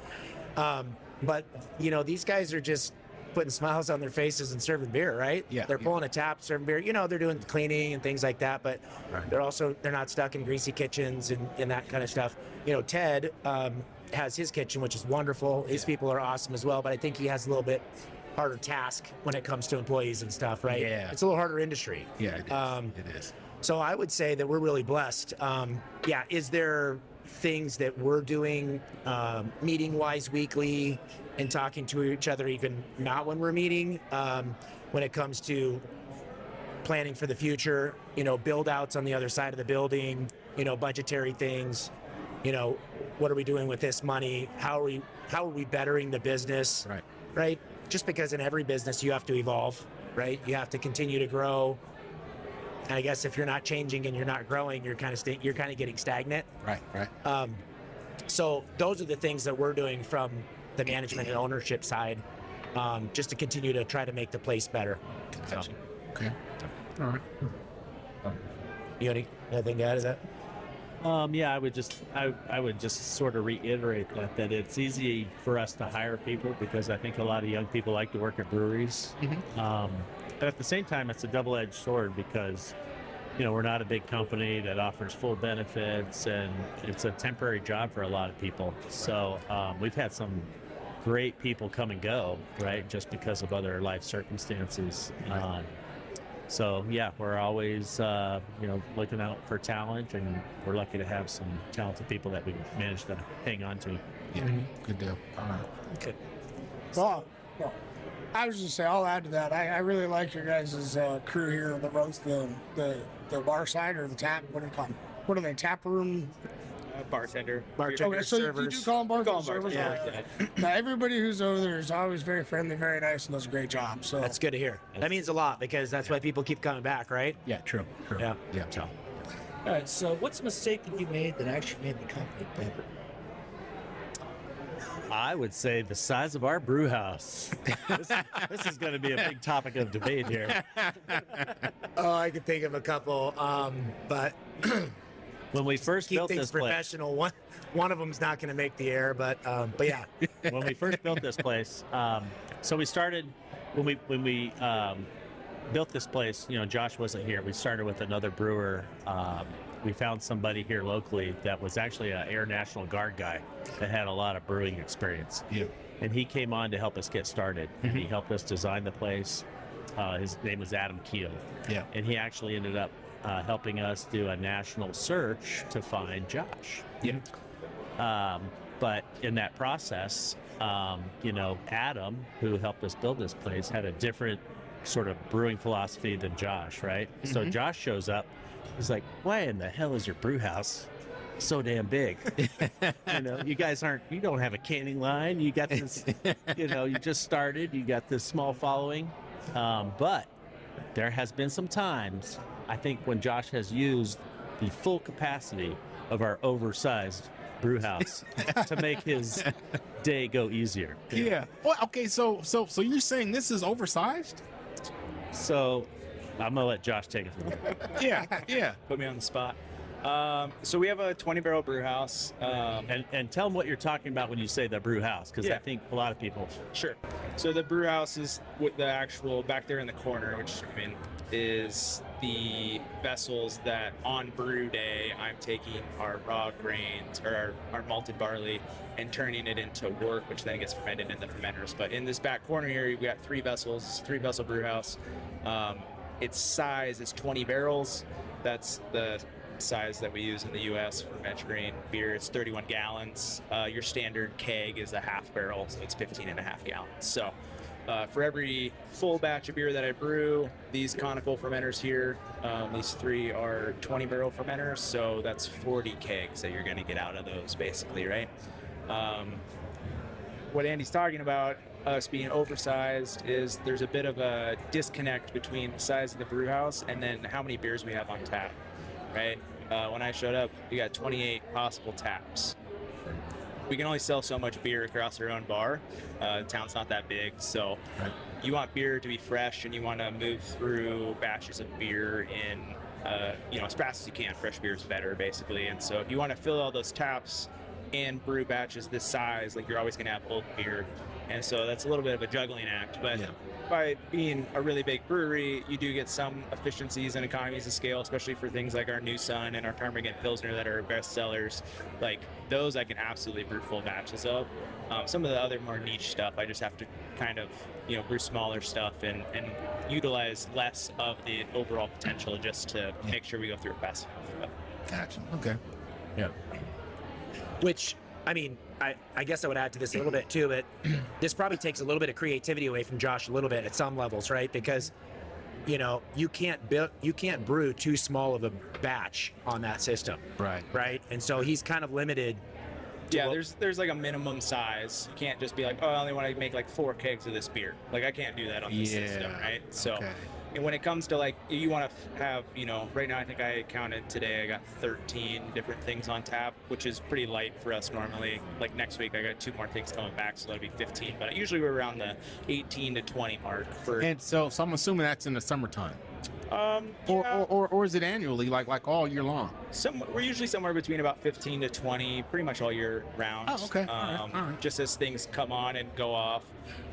But these guys are just putting smiles on their faces and serving beer, right? Yeah. They're pulling a tap, serving beer. They're doing cleaning and things like that, but they're not stuck in greasy kitchens and that kind of stuff. Ted has his kitchen, which is wonderful. His people are awesome as well, but I think he has a little bit harder task when it comes to employees and stuff, right? Yeah. It's a little harder industry. Yeah, it is. So I would say that we're really blessed. Is there things that we're doing meeting-wise weekly and talking to each other, even not when we're meeting, when it comes to planning for the future, build outs on the other side of the building, budgetary things, what are we doing with this money? How are we bettering the business? Right? Just because in every business you have to evolve, right? You have to continue to grow. And I guess if you're not changing and you're not growing, you're kind of getting stagnant. Right. So those are the things that we're doing from the management and ownership side, just to continue to try to make the place better. Gotcha. Okay. All right. You got anything to add to that? I would just sort of reiterate that it's easy for us to hire people because I think a lot of young people like to work at breweries. Mm-hmm. But at the same time, it's a double-edged sword because, we're not a big company that offers full benefits, and it's a temporary job for a lot of people. So we've had some great people come and go, right, just because of other life circumstances. So we're always, looking out for talent, and we're lucky to have some talented people that we managed to hang on to. Yeah, Good deal. All right. Okay. Well, I was just say I'll add to that. I really like your guys' crew here that runs the bar side or the tap. What do you call them? What are they? Tap room. Bartender. Okay, so you do call them servers? Yeah. Now, everybody who's over there is always very friendly, very nice, and does a great job. So That's good to hear. That means a lot because that's why people keep coming back, right? Yeah, true. Yeah. So. All right. So, what's a mistake that you made that actually made the company better? I would say the size of our brew house. This is going to be a big topic of debate here. Oh, I could think of a couple, but When we first keep built things this place, professional. One of them's not going to make the air, but yeah. when we first built this place, so we started when we built this place. Josh wasn't here. We started with another brewer. We found somebody here locally that was actually an Air National Guard guy that had a lot of brewing experience. Yeah. And he came on to help us get started. Mm-hmm. He helped us design the place. His name was Adam Keel. Yeah. And he actually ended up helping us do a national search to find Josh. Yeah. But in that process, Adam, who helped us build this place, had a different sort of brewing philosophy than Josh, right? Mm-hmm. So Josh shows up. He's like, why in the hell is your brew house so damn big? You guys you don't have a canning line. You got this, you just started. You got this small following. But there has been some times, I think, when Josh has used the full capacity of our oversized brew house to make his day go easier. Yeah. Well, okay. So you're saying this is oversized? So I'm gonna let Josh take it from here. Yeah. Put me on the spot. So we have a 20-barrel brew house. And tell them what you're talking about when you say the brew house, because I think a lot of people. Sure. So the brew house is with the actual back there in the corner, which is the vessels that on brew day I'm taking our raw grains or our malted barley and turning it into wort, which then gets fermented in the fermenters. But in this back corner here, we've got 3 vessels, 3-vessel brew house. Its size is 20 barrels. That's the size that we use in the U.S. for measuring beer. It's 31 gallons. Your standard keg is a half barrel, so it's 15 and a half gallons. So for every full batch of beer that I brew, these conical fermenters here, these 3 are 20-barrel fermenters, so that's 40 kegs that you're going to get out of those, basically, right? What Andy's talking about, us being oversized, is there's a bit of a disconnect between the size of the brew house and then how many beers we have on tap, right? When I showed up, we got 28 possible taps. We can only sell so much beer across our own bar. The town's not that big, so you want beer to be fresh and you want to move through batches of beer in as fast as you can. Fresh beer is better, basically. And so if you want to fill all those taps and brew batches this size, like, you're always going to have old beer. And so that's a little bit of a juggling act. But by being a really big brewery, you do get some efficiencies and economies of scale, especially for things like our New Sun and our Ptarmigan Pilsner that are best sellers. Like, those I can absolutely brew full batches of. Some of the other more niche stuff, I just have to kind of, brew smaller stuff and utilize less of the overall potential just to make sure we go through it fast enough. Gotcha. Okay. Yeah. Which, I guess I would add to this a little bit too, but this probably takes a little bit of creativity away from Josh a little bit at some levels, right? Because, you can't brew too small of a batch on that system. Right. And so he's kind of limited. There's like a minimum size. You can't just be like, I only want to make like 4 kegs of this beer. Like, I can't do that on this system, right? So. Okay. And when it comes to, like, you want to have, right now I think I counted today, I got 13 different things on tap, which is pretty light for us normally. Like, next week I got 2 more things coming back, so that'll be 15. But usually we're around the 18 to 20 mark. And so I'm assuming that's in the summertime. Or is it annually, like all year long? We're usually somewhere between about 15 to 20, pretty much all year round. Oh, okay. All right. Just as things come on and go off.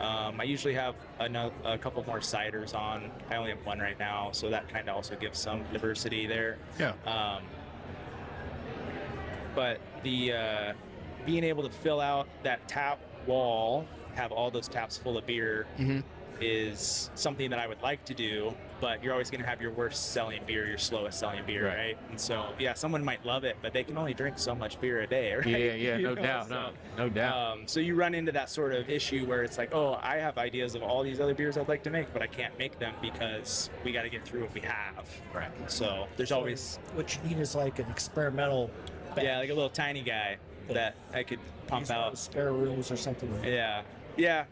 I usually have a couple more ciders on. I only have 1 right now, so that kind of also gives some diversity there. Yeah. But the being able to fill out that tap wall, have all those taps full of beer, is something that I would like to do, but you're always going to have your worst selling beer, your slowest selling beer, right? And so, someone might love it, but they can only drink so much beer a day, right? Yeah, no doubt. No doubt. So you run into that sort of issue where it's like, I have ideas of all these other beers I'd like to make, but I can't make them because we got to get through what we have. Right. So there's always... What you need is like an experimental batch. Yeah, like a little tiny guy that I could pump out. Spare rooms or something like that. Yeah,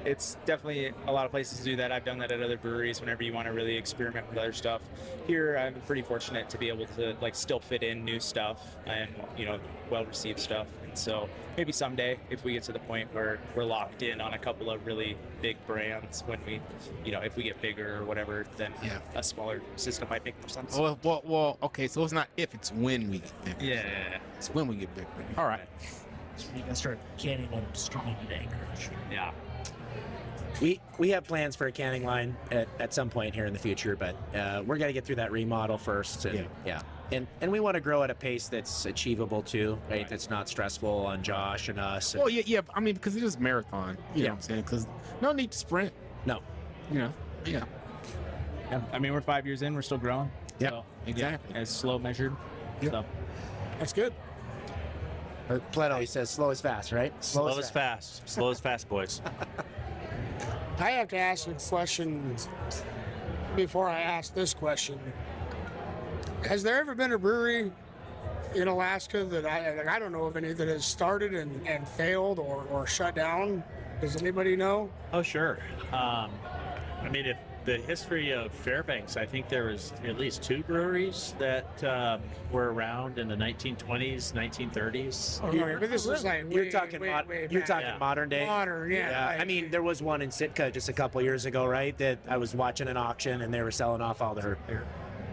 it's definitely a lot of places to do that. I've done that at other breweries whenever you want to really experiment with other stuff. Here, I'm pretty fortunate to be able to still fit in new stuff and, well-received stuff. And so maybe someday, if we get to the point where we're locked in on a couple of really big brands, when we, if we get bigger or whatever, then a smaller system might make more sense. Well, okay, so it's not if, it's when we get bigger. Yeah. It's when we get bigger. All right. So you can start canning and distributing in Anchorage. Yeah. We have plans for a canning line at some point here in the future, but we're going to get through that remodel first. And we want to grow at a pace that's achievable too, right? That's not stressful on Josh and us. Well, because it is marathon. You know what I'm saying? Because no need to sprint. No. Yeah. We're 5 years in. We're still growing. Yeah, so, exactly. It's slow measured. Yeah. So. That's good. Pleto, he says slow is fast, right? Slow is fast. Slow is fast, boys. I have to ask a question before I ask this question. Has there ever been a brewery in Alaska that I don't know of any that has started and failed or shut down? Does anybody know? Oh, sure. I mean, if the history of Fairbanks, I think there was at least 2 breweries that were around in the 1920s, 1930s. Oh, but this is like you're talking modern day. Modern, yeah. I mean, there was one in Sitka just a couple years ago, right? That I was watching an auction and they were selling off all their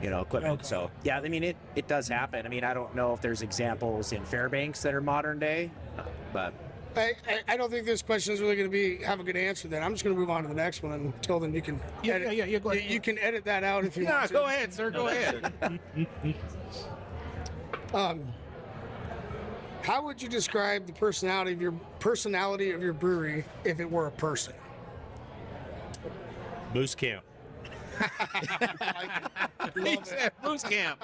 equipment. Okay. So yeah, I mean, it does happen. I mean, I don't know if there's examples in Fairbanks that are modern day, but. I don't think this question is really going to have a good answer. Then I'm just going to move on to the next one. Until then, you can Go ahead. You can edit that out if you want to. Go ahead, sir. Go ahead. How would you describe the personality of your brewery if it were a person? Moose Camp. He said Moose Camp.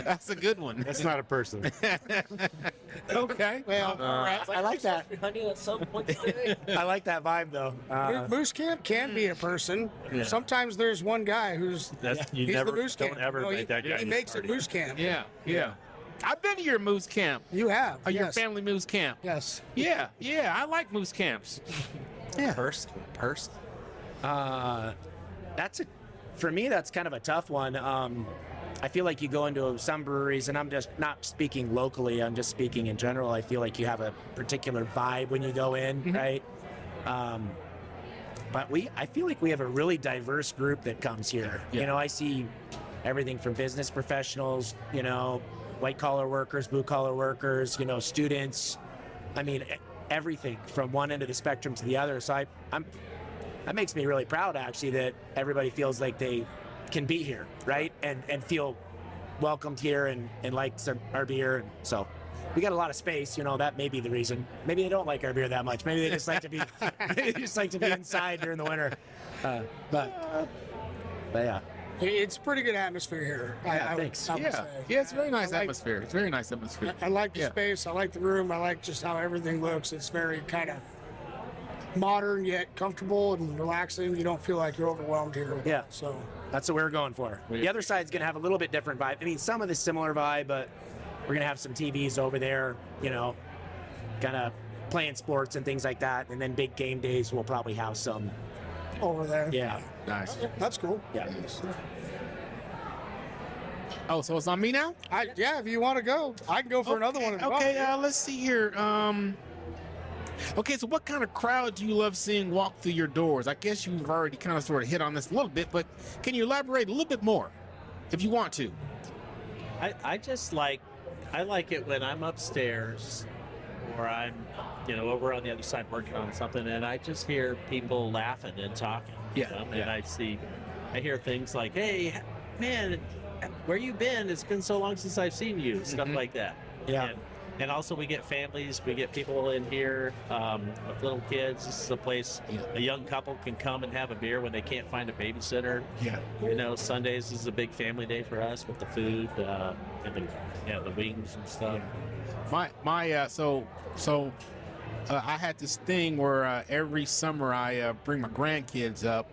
That's a good one. That's not a person. Okay. Well, I like that. At some point today. I like that vibe though. Moose Camp can be a person. Yeah. Sometimes there's one guy who's You he's never the Moose don't Camp. ever No, make that guy. He makes it Moose Camp. Yeah. I've been to your Moose Camp. You have. Or your Yes. family Moose Camp. Yes. Yeah. I like Moose Camps. Yeah. Person. For me, that's kind of a tough one. I feel like you go into some breweries, and I'm just not speaking locally, I'm just speaking in general. I feel like you have a particular vibe when you go in, right? But I feel like we have a really diverse group that comes here. Yeah. I see everything from business professionals, white collar workers, blue collar workers, students. I mean, everything from one end of the spectrum to the other. So that makes me really proud, actually, that everybody feels like they can be here, right? And feel welcomed here and likes our beer. And so we got a lot of space, that may be the reason. Maybe they don't like our beer that much. Maybe they just like to be inside during the winter. But yeah. It's a pretty good atmosphere here. Thanks. I would say. Yeah, it's a very nice atmosphere. It's a very nice atmosphere. I like the space. I like the room. I like just how everything looks. It's very kind of modern yet comfortable and relaxing. You don't feel like you're overwhelmed here. Yeah. So that's what we're going for. The other side's going to have a little bit different vibe. I mean, some of the similar vibe, but we're going to have some TVs over there, kind of playing sports and things like that. And then big game days, we'll probably have some. Over there. Yeah. Nice. That's cool. Yeah. Oh, so it's on me now? Yeah, if you want to go, I can go for another one as well. Okay, let's see here. Okay, so what kind of crowd do you love seeing walk through your doors? I guess you've already kind of sort of hit on this a little bit, but can you elaborate a little bit more if you want to? I like it when I'm upstairs or I'm, over on the other side working on something, and I just hear people laughing and talking. And I hear things like, "Hey, man, where you been? It's been so long since I've seen you." Stuff like that. Yeah. And also we get families, we get people in here with little kids. This is a place a young couple can come and have a beer when they can't find a babysitter. Yeah. Sundays is a big family day for us with the food and the wings and stuff. I had this thing where every summer I bring my grandkids up,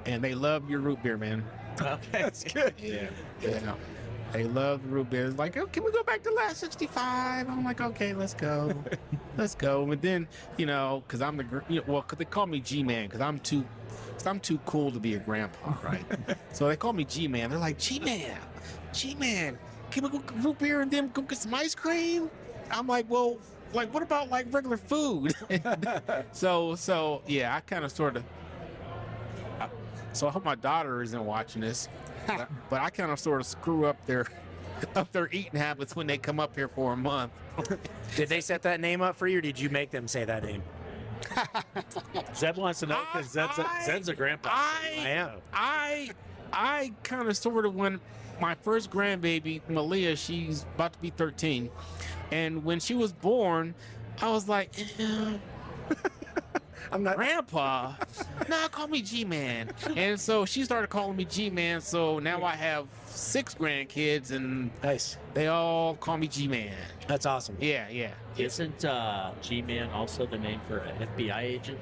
and they love your root beer, man. Okay. That's good. Yeah. They love the root beer. Like, oh, can we go back to last 65? I'm like, okay, let's go. Let's go. And then, because I'm because they call me G-Man because I'm too cool to be a grandpa, right? So they call me G-Man. They're like, G-Man, can we go root beer and then go get some ice cream? I'm like, well, like, what about like regular food? So yeah, I kind of sort of. So I hope my daughter isn't watching this. But I kind of sort of screw up their eating habits when they come up here for a month. Did they set that name up for you, or did you make them say that name? Zeb wants to know because Zeb's a grandpa. I kind of sort of, when my first grandbaby, Malia, she's about to be 13, and when she was born, I was like, I'm not. Grandpa. Nah, call me G-Man. And so she started calling me G-Man. So now I have 6 grandkids, and Nice. they all call me G-Man. That's awesome. Yeah. Isn't G-Man also the name for an FBI agent?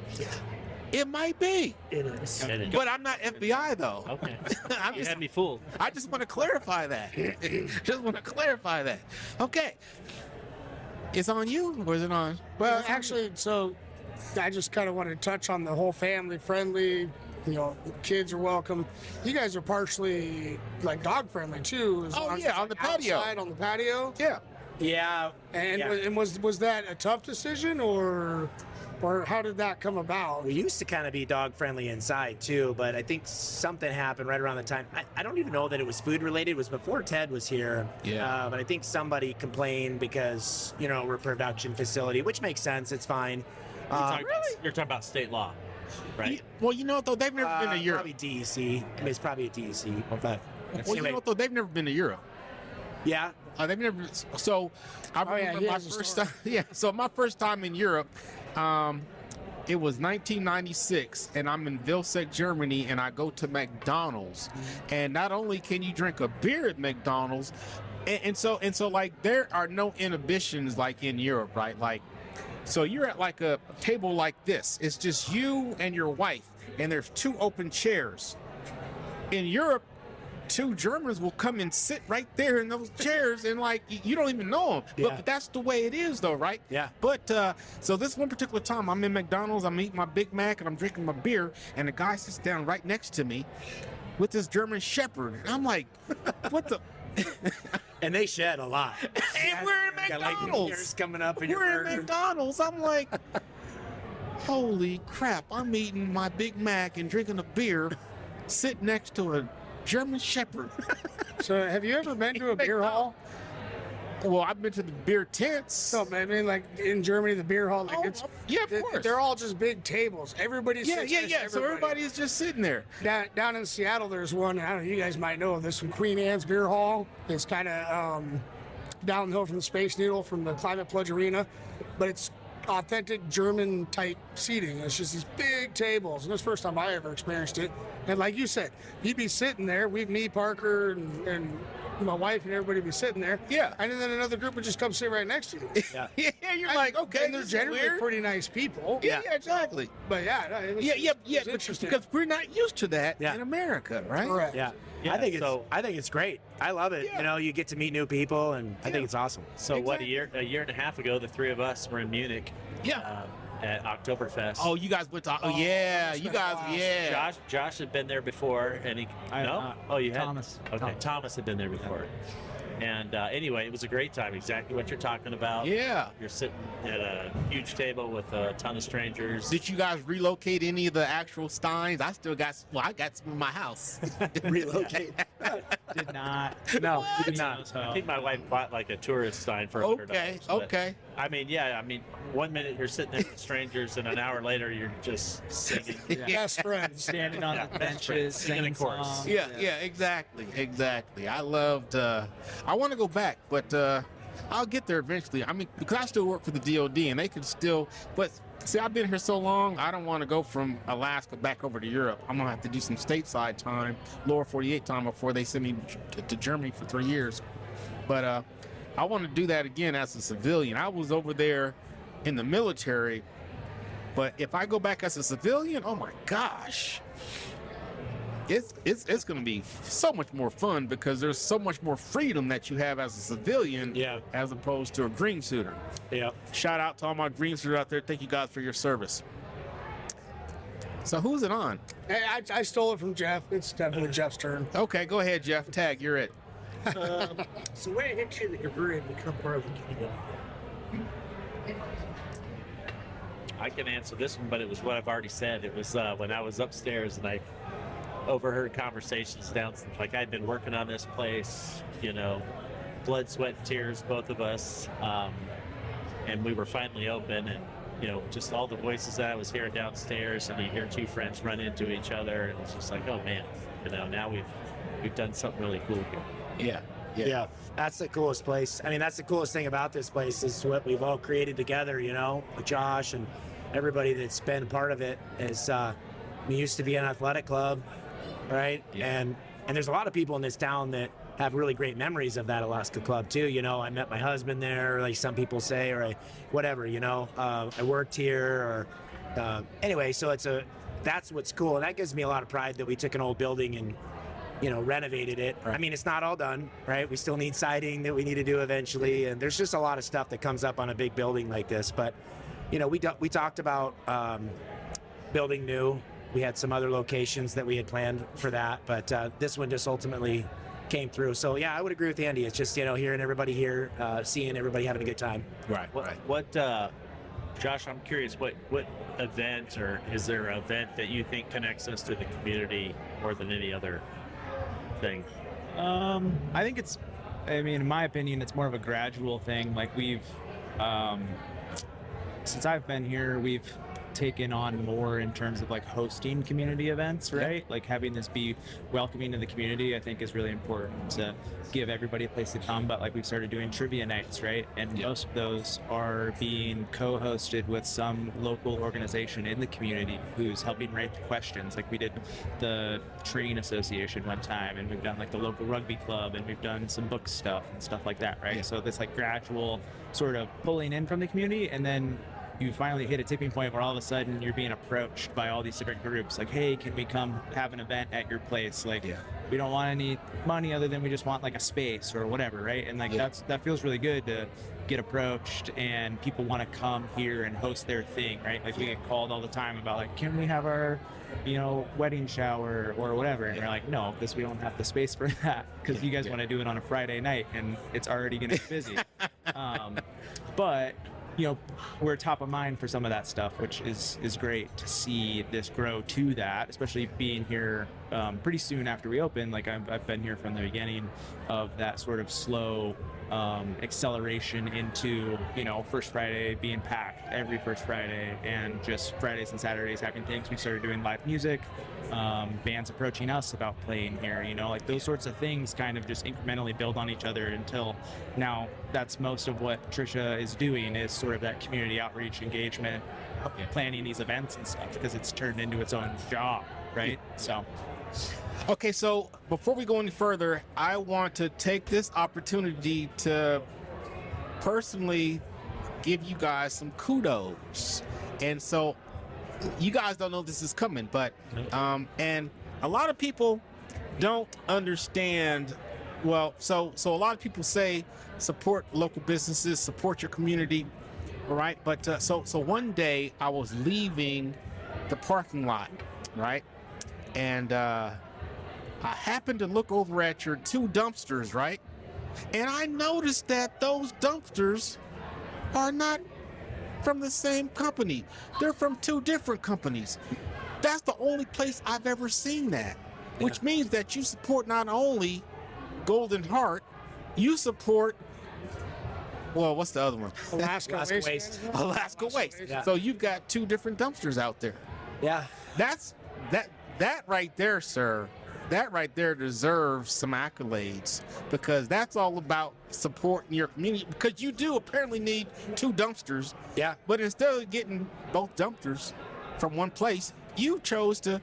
It might be, It is. but I'm not FBI though. Okay. I'm You just, had me fooled. I just want to clarify that. Okay. It's on you, or is it on? Well, actually, so I just kind of wanted to touch on the whole family friendly. You know, kids are welcome. You guys are partially like dog friendly too. as Oh, long as yeah, it's, on the patio. Outside on the patio. Yeah. Yeah. And yeah. and was that a tough decision, or how did that come about? We used to kind of be dog friendly inside too, but I think something happened right around the time. I don't even know that it was food related. It was before Ted was here. Yeah. But I think somebody complained because, you know, we're a production facility, which makes sense. It's fine. You're talking about state law, right? Well, you know what though? They've never been to Europe. Probably DEC. I mean, it's probably a DEC. But Well, you anyway, know what though? They've never been to Europe. yeah. They've never. So I Oh, yeah, remember he my has a first story. time. Yeah. So my first time in Europe, it was 1996, and I'm in Vilseck, Germany, and I go to McDonald's, and not only can you drink a beer at McDonald's, and so like there are no inhibitions like in Europe, right? Like, so you're at like a table like this. It's just you and your wife, and there's 2 open chairs. In Europe, 2 Germans will come and sit right there in those chairs, and like you don't even know them. Yeah. But that's the way it is, though, right? Yeah. But so this one particular time, I'm in McDonald's, I'm eating my Big Mac, and I'm drinking my beer, and the guy sits down right next to me with this German Shepherd. And I'm like, what the? And they shed a lot. And we're in Got, like, McDonald's. hairs coming up in your We're in burger. McDonald's. I'm like, holy crap! I'm eating my Big Mac and drinking a beer, sitting next to a German Shepherd. So have you ever been to a beer hall? Well, I've been to the beer tents. No, I mean, like in Germany, the beer hall, like Oh, it's yeah, of course. they're all just big tables. Everybody Yeah. sits next to So everybody is just sitting there. Down in Seattle, there's one. I don't know. You guys might know of this one. Queen Anne's Beer Hall. It's kind of downhill from the Space Needle, from the Climate Pledge Arena, but it's authentic German type seating. It's just these big tables, and it's the first time I ever experienced it. And like you said, you'd be sitting there. Me, Parker, and my wife, and everybody would be sitting there. Yeah. And then another group would just come sit right next to you. Yeah. Yeah, you're like, okay, And they're this is generally weird. pretty nice people. Yeah, exactly. But yeah, no, it was, Yeah. It's but interesting. because we're not used to that Yeah. in America, right? Correct. Yeah. Yeah, I think so- it's great. I love it. Yeah. You know, you get to meet new people, and I think it's awesome. So what, Exactly. a year and a half ago, the 3 of us were in Munich Yeah. at Oktoberfest. Oh, you guys went to. Oh, yeah. You guys. Yeah. Josh had been there before, and he I- no. Oh, you had Thomas. Okay, Thomas had been there before. And anyway, it was a great time. Exactly what you're talking about. Yeah. You're sitting at a huge table with a ton of strangers. Did you guys relocate any of the actual steins? I still got. Well, I got some in my house. Relocate. Did not. No, we did not. I think my wife bought like a tourist sign for $100. Okay. but, Okay. I mean, 1 minute you're sitting there with strangers, and an hour later you're just singing. Best friends. Standing on the benches, Singing singing a chorus. songs. Yeah. Exactly. I loved. I want to go back, but I'll get there eventually. I mean, because I still work for the DOD, and they can still. But see, I've been here so long, I don't want to go from Alaska back over to Europe. I'm gonna have to do some stateside time, lower 48 time, before they send me to Germany for 3 years. But I want to do that again as a civilian. I was over there in the military, but if I go back as a civilian, oh my gosh. It's going to be so much more fun because there's so much more freedom that you have as a civilian, Yeah. as opposed to a green suiter. Yeah. Shout out to all my green suiters out there. Thank you guys for your service. So who's it on? Hey, I stole it from Jeff. It's definitely Jeff's turn. Okay, go ahead, Jeff. Tag, you're it. So when it hits you that your brewery become part of the community? I can answer this one, but it was what I've already said. It was when I was upstairs and I overheard conversations down, like I'd been working on this place, blood, sweat, and tears, both of us, and we were finally open, and just all the voices that I was hearing downstairs, and you hear 2 friends run into each other, and it's just like, oh man, now we've done something really cool here. Yeah. That's the coolest place. I mean, that's the coolest thing about this place is what we've all created together, with Josh and everybody that's been part of it is, we used to be an athletic club, right? Yeah. And there's a lot of people in this town that have really great memories of that Alaska club too. You know, I met my husband there, like some people say, or whatever, you know, I worked here, or anyway, so that's what's cool. And that gives me a lot of pride that we took an old building and, you know, renovated it. Right. I mean, it's not all done, right? We still need siding that we need to do eventually. And there's just a lot of stuff that comes up on a big building like this. But, you know, we talked about building new. We had some other locations that we had planned for that. But this one just ultimately came through. So, yeah, I would agree with Andy. It's just, you know, hearing everybody here, seeing everybody having a good time. Right. What Josh, I'm curious, what event, or is there an event that you think connects us to the community more than any other thing? I think in my opinion, it's more of a gradual thing. Like we've, since I've been here, we've taken on more in terms of like hosting community events, right? Like having this be welcoming to the community, I think is really important to give everybody a place to come. But like we've started doing trivia nights, right? And most of those are being co-hosted with some local organization in the community who's helping write the questions. Like we did the Train Association one time, and we've done like the local rugby club, and we've done some book stuff and stuff like that, right? So this like gradual sort of pulling in from the community, and then you finally hit a tipping point where all of a sudden you're being approached by all these different groups. Like, hey, can we come have an event at your place? Like, we don't want any money other than we just want like a space or whatever, right? And like that feels really good to get approached and people want to come here and host their thing, right? Like we get called all the time about like, can we have our, you know, wedding shower or whatever? And we're like, no, because we don't have the space for that, because you guys want to do it on a Friday night and it's already going to be busy. But you know, we're top of mind for some of that stuff, which is great to see this grow to that, especially being here pretty soon after we open. Like I've been here from the beginning of that sort of slow acceleration into, you know, First Friday being packed every First Friday, and just Fridays and Saturdays having things. We started doing live music, bands approaching us about playing here, you know, like those sorts of things kind of just incrementally build on each other until now. That's most of what Trisha is doing, is sort of that community outreach engagement, planning these events and stuff, because it's turned into its own job, right? So okay, so before we go any further, I want to take this opportunity to personally give you guys some kudos. And so you guys don't know this is coming, but and a lot of people don't understand. Well, so a lot of people say support local businesses, support your community, all right? But so one day I was leaving the parking lot, right? And I happened to look over at your two dumpsters, right? And I noticed that those dumpsters are not from the same company. They're from two different companies. That's the only place I've ever seen that, which means that you support not only Golden Heart, you support, well, what's the other one? Alaska Waste. Alaska Waste. Yeah. So you've got two different dumpsters out there. Yeah. That right there, sir, that right there deserves some accolades, because that's all about supporting your community, because you do apparently need two dumpsters. Yeah. But instead of getting both dumpsters from one place, you chose to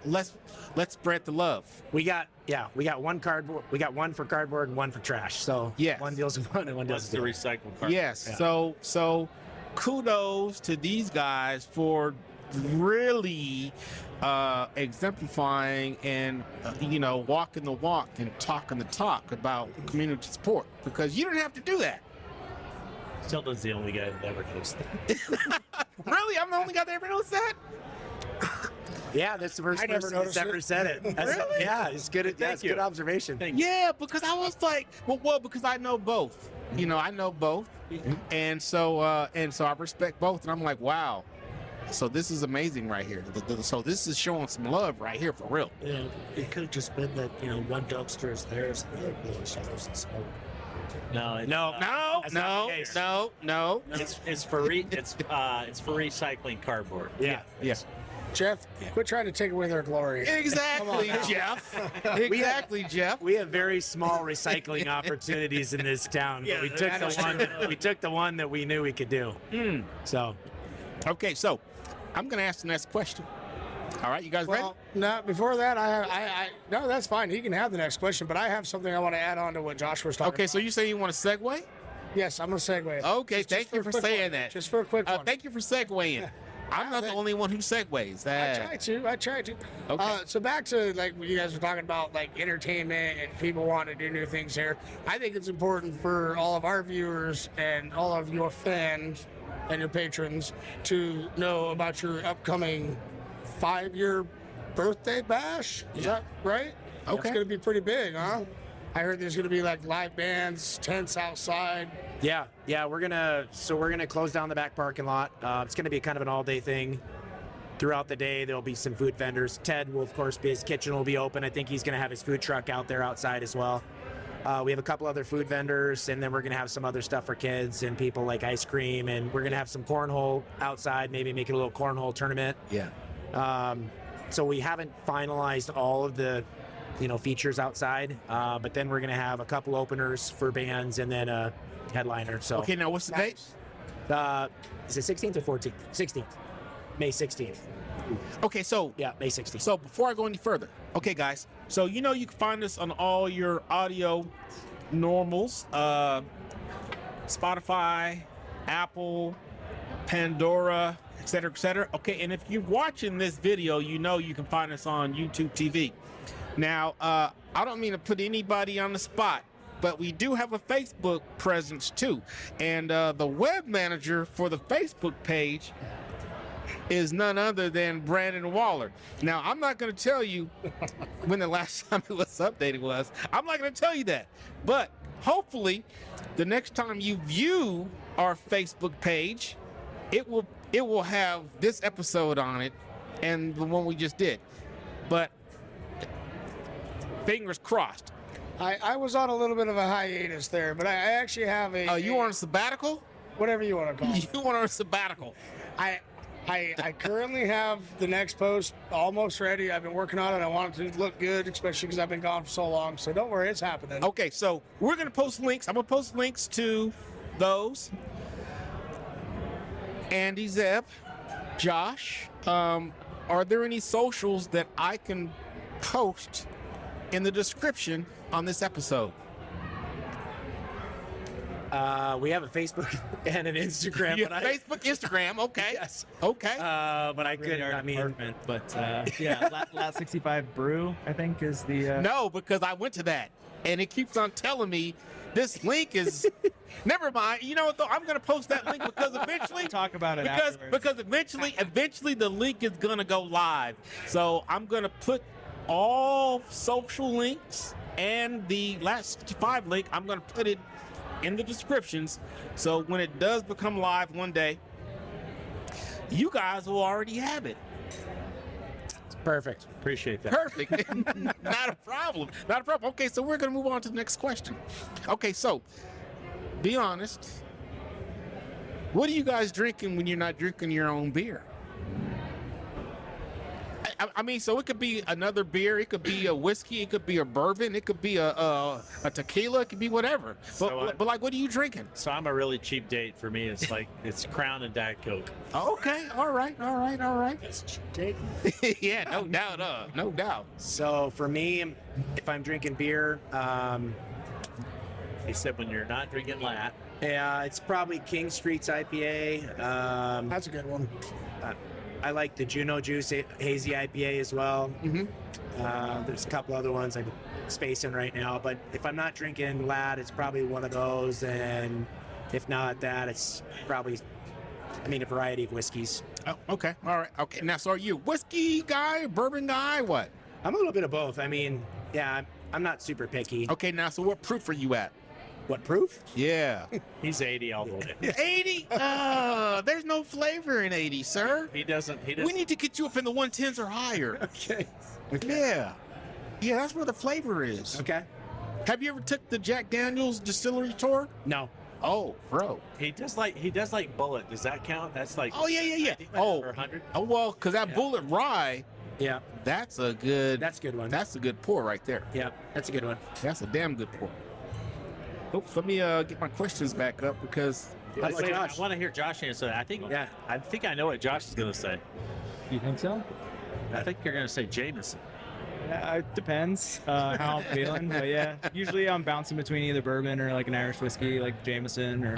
let's spread the love. We got one cardboard. We got one for cardboard and one for trash. So one deals with one and one deals the with recycled cardboard. Yes. Yeah. So kudos to these guys for really exemplifying and walking the walk and talking the talk about community support, because you didn't have to do that. Tilton's the only guy that ever knows that. Really? I'm the only guy that ever knows that? Yeah, that's the first person that's ever said it. Really? Yeah, it's good. That's good observation. Yeah, because I was like, well, because I know both. You know, I know both, and so I respect both, and I'm like, wow. So this is amazing right here. So this is showing some love right here for real. Yeah, it could have just been that one dumpster is theirs and the other really shutters the smoke. No. It's for recycling cardboard. Yeah. Jeff, quit trying to take away their glory. Exactly, Jeff. Exactly, Jeff. We have very small recycling opportunities in this town, but we took the one that we knew we could do. So, Okay, so I'm going to ask the next question. All right, you guys ready? Well, no, before that, no, that's fine. He can have the next question, but I have something I want to add on to what Josh was talking about. Okay, so you say you want to segue? Yes, I'm going to segue. Okay, thank you for saying that. Just for a quick one. Thank you for segueing. I'm not the only one who segues. I try to. Okay. So back to like what you guys were talking about, like entertainment and people want to do new things here. I think it's important for all of our viewers and all of your fans and your patrons to know about your upcoming 5-year birthday bash. Is that right? Okay. It's going to be pretty big, huh? I heard there's going to be like live bands, tents outside. Yeah, we're gonna close down the back parking lot. It's gonna be kind of an all-day thing. Throughout the day, there'll be some food vendors. Ted will, of course, his kitchen will be open. I think he's gonna have his food truck out there outside as well. We have a couple other food vendors, and then we're gonna have some other stuff for kids and people like ice cream, and we're gonna have some cornhole outside, maybe make it a little cornhole tournament. Yeah. So we haven't finalized all of the features outside, but then we're gonna have a couple openers for bands and then a headliner. So okay, now what's the date? Is it 16th or 14th? 16th. May 16th. Okay, so Yeah, May 16th. So before I go any further, okay, guys. So you can find us on all your audio normals, Spotify, Apple, Pandora, etc., etc. Okay, and if you're watching this video, you can find us on YouTube TV. Now, I don't mean to put anybody on the spot, but we do have a Facebook presence too, and the web manager for the Facebook page is none other than Brandon Waller. Now, I'm not going to tell you when the last time it was updated was. I'm not going to tell you that, but hopefully, the next time you view our Facebook page, it will have this episode on it and the one we just did. But fingers crossed. I was on a little bit of a hiatus there, but I actually have a. You on a sabbatical? Whatever you want to call it. You on a sabbatical? I currently have the next post almost ready. I've been working on it. I want it to look good, especially because I've been gone for so long. So don't worry, it's happening. Okay, so we're going to post links. I'm going to post links to those. Andy, Zeb, Josh, are there any socials that I can post in the description on this episode? We have a Facebook and an Instagram. Facebook, Instagram, okay. Yes. Okay. But I couldn't. I mean, but yeah, Lat 65 Brew, I think, is the. No, because I went to that, and it keeps on telling me this link is. Never mind. You know what? Though I'm going to post that link because eventually talk about it because eventually the link is going to go live. So I'm going to put all social links and the last 65 link. I'm going to put it in the descriptions. So when it does become live one day, you guys will already have it. perfect. Appreciate that. Perfect. Not a problem. Not a problem. Okay, so we're going to move on to the next question. Okay, so be honest. What are you guys drinking when you're not drinking your own beer? I mean, so it could be another beer. It could be a whiskey. It could be a bourbon. It could be a tequila. It could be whatever. But like, what are you drinking? So I'm a really cheap date for me. It's like it's Crown and Diet Coke. Okay. All right. That's a cheap date. Yeah, no doubt. No doubt. So for me, if I'm drinking beer, He said when you're not drinking Lat. yeah, it's probably King Street's IPA. That's a good one. I like the Juno Juice Hazy IPA as well. Mm-hmm. There's a couple other ones I'm spacing right now, but if I'm not drinking Lad, it's probably one of those, and if not that, it's probably, a variety of whiskeys. Oh, okay. All right. Okay. Now, so are you a whiskey guy, bourbon guy, what? I'm a little bit of both. I'm not super picky. Okay. Now, so what proof are you at? What proof? Yeah. He's 80 all the way. 80? There's no flavor in 80, sir. He doesn't. We need to get you up in the 110s or higher. Okay. Yeah. Yeah, that's where the flavor is. Okay. Have you ever took the Jack Daniel's distillery tour? No. Oh, bro. He does like Bullet. Does that count? That's like. Oh, yeah. Or Oh, 100. oh, well, because that Bullet Rye, Yeah. that's a good one. That's a good pour right there. Yeah, that's a good one. That's a damn good pour. Oops, let me get my questions back up because I want to hear Josh answer that. I think I know what Josh is going to say. You think so? I think you're going to say Jameson. Yeah, it depends how I'm feeling. But yeah, usually I'm bouncing between either bourbon or like an Irish whiskey, like Jameson or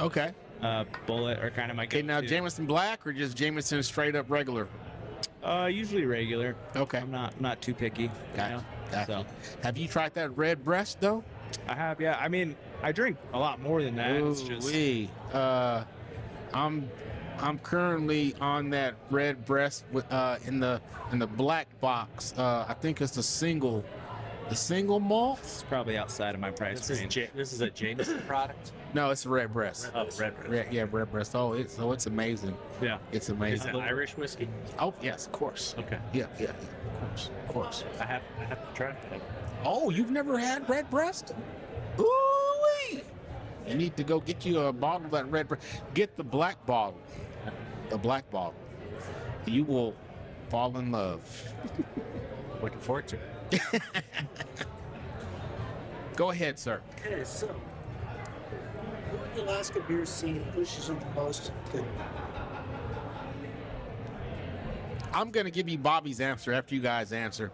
Bullet, or kind of my. Okay, now Jameson Black or just Jameson straight up regular? Usually regular. Okay. I'm not too picky. Gotcha. So. Have you tried that red breast though? I have, yeah. I mean, I drink a lot more than that. It's just. I'm currently on that red breast with in the black box. I think it's the single malt. It's probably outside of my price range. This is a Jameson product. No, it's a red breast. Oh, red breast. Red breast. Oh, it's amazing. Yeah, it's amazing. Is it Irish whiskey? Oh yes, of course. Okay. Yeah. Of course. I have to try that. Oh, you've never had red breast? Ooh-wee. You need to go get you a bottle of that red breast. Get the black bottle. The black bottle. You will fall in love. Looking forward to it. Go ahead, sir. Okay, so what the Alaska beer scene pushes you the most? Good. I'm going to give you Bobby's answer after you guys answer.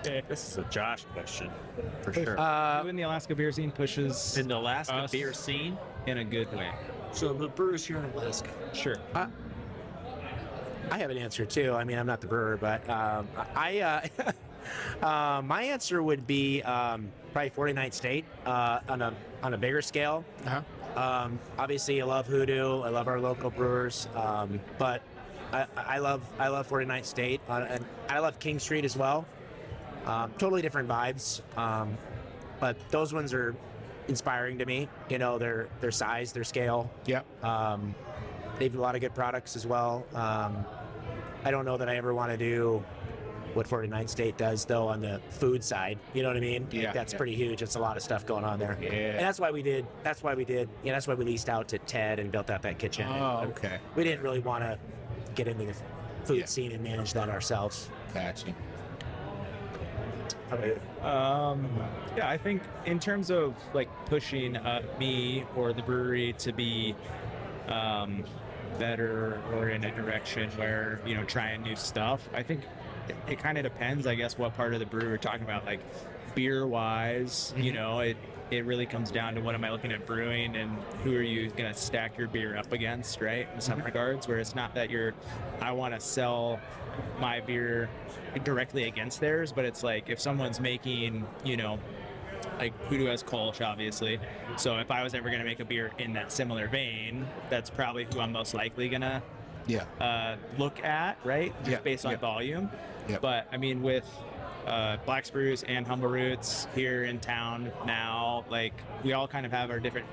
Okay. This is a Josh question, for sure. Who in the Alaska beer scene pushes in the Alaska beer scene in a good way? So the brewers here in Alaska. Sure. I have an answer too. I mean, I'm not the brewer, but my answer would be probably 49th State on a bigger scale. Obviously, I love Hoodoo. I love our local brewers, but I love 49th State, and I love King Street as well. Totally different vibes, but those ones are inspiring to me. You know, their size, their scale. Yeah. They have a lot of good products as well. I don't know that I ever want to do what 49th State does, though, on the food side. You know what I mean? Yeah. That's pretty huge. It's a lot of stuff going on there. Yeah. And that's why we leased out to Ted and built out that kitchen. Oh, okay. We didn't really want to get into the food scene and manage that ourselves. Gotcha. Yeah, I think in terms of like pushing me or the brewery to be better or in a direction where, you know, trying new stuff, I think it kind of depends, I guess, what part of the brewery we're talking about. Like beer wise, you know, it really comes down to what am I looking at brewing and who are you going to stack your beer up against, right? In some regards, where it's not that I want to sell my beer directly against theirs, but it's like if someone's making, you know, like Hoodoo has Kolsch, obviously. So if I was ever going to make a beer in that similar vein, that's probably who I'm most likely going to look at, right? Just based on volume. Yep. But I mean, with Black Spruce and Humble Roots here in town now, like we all kind of have our different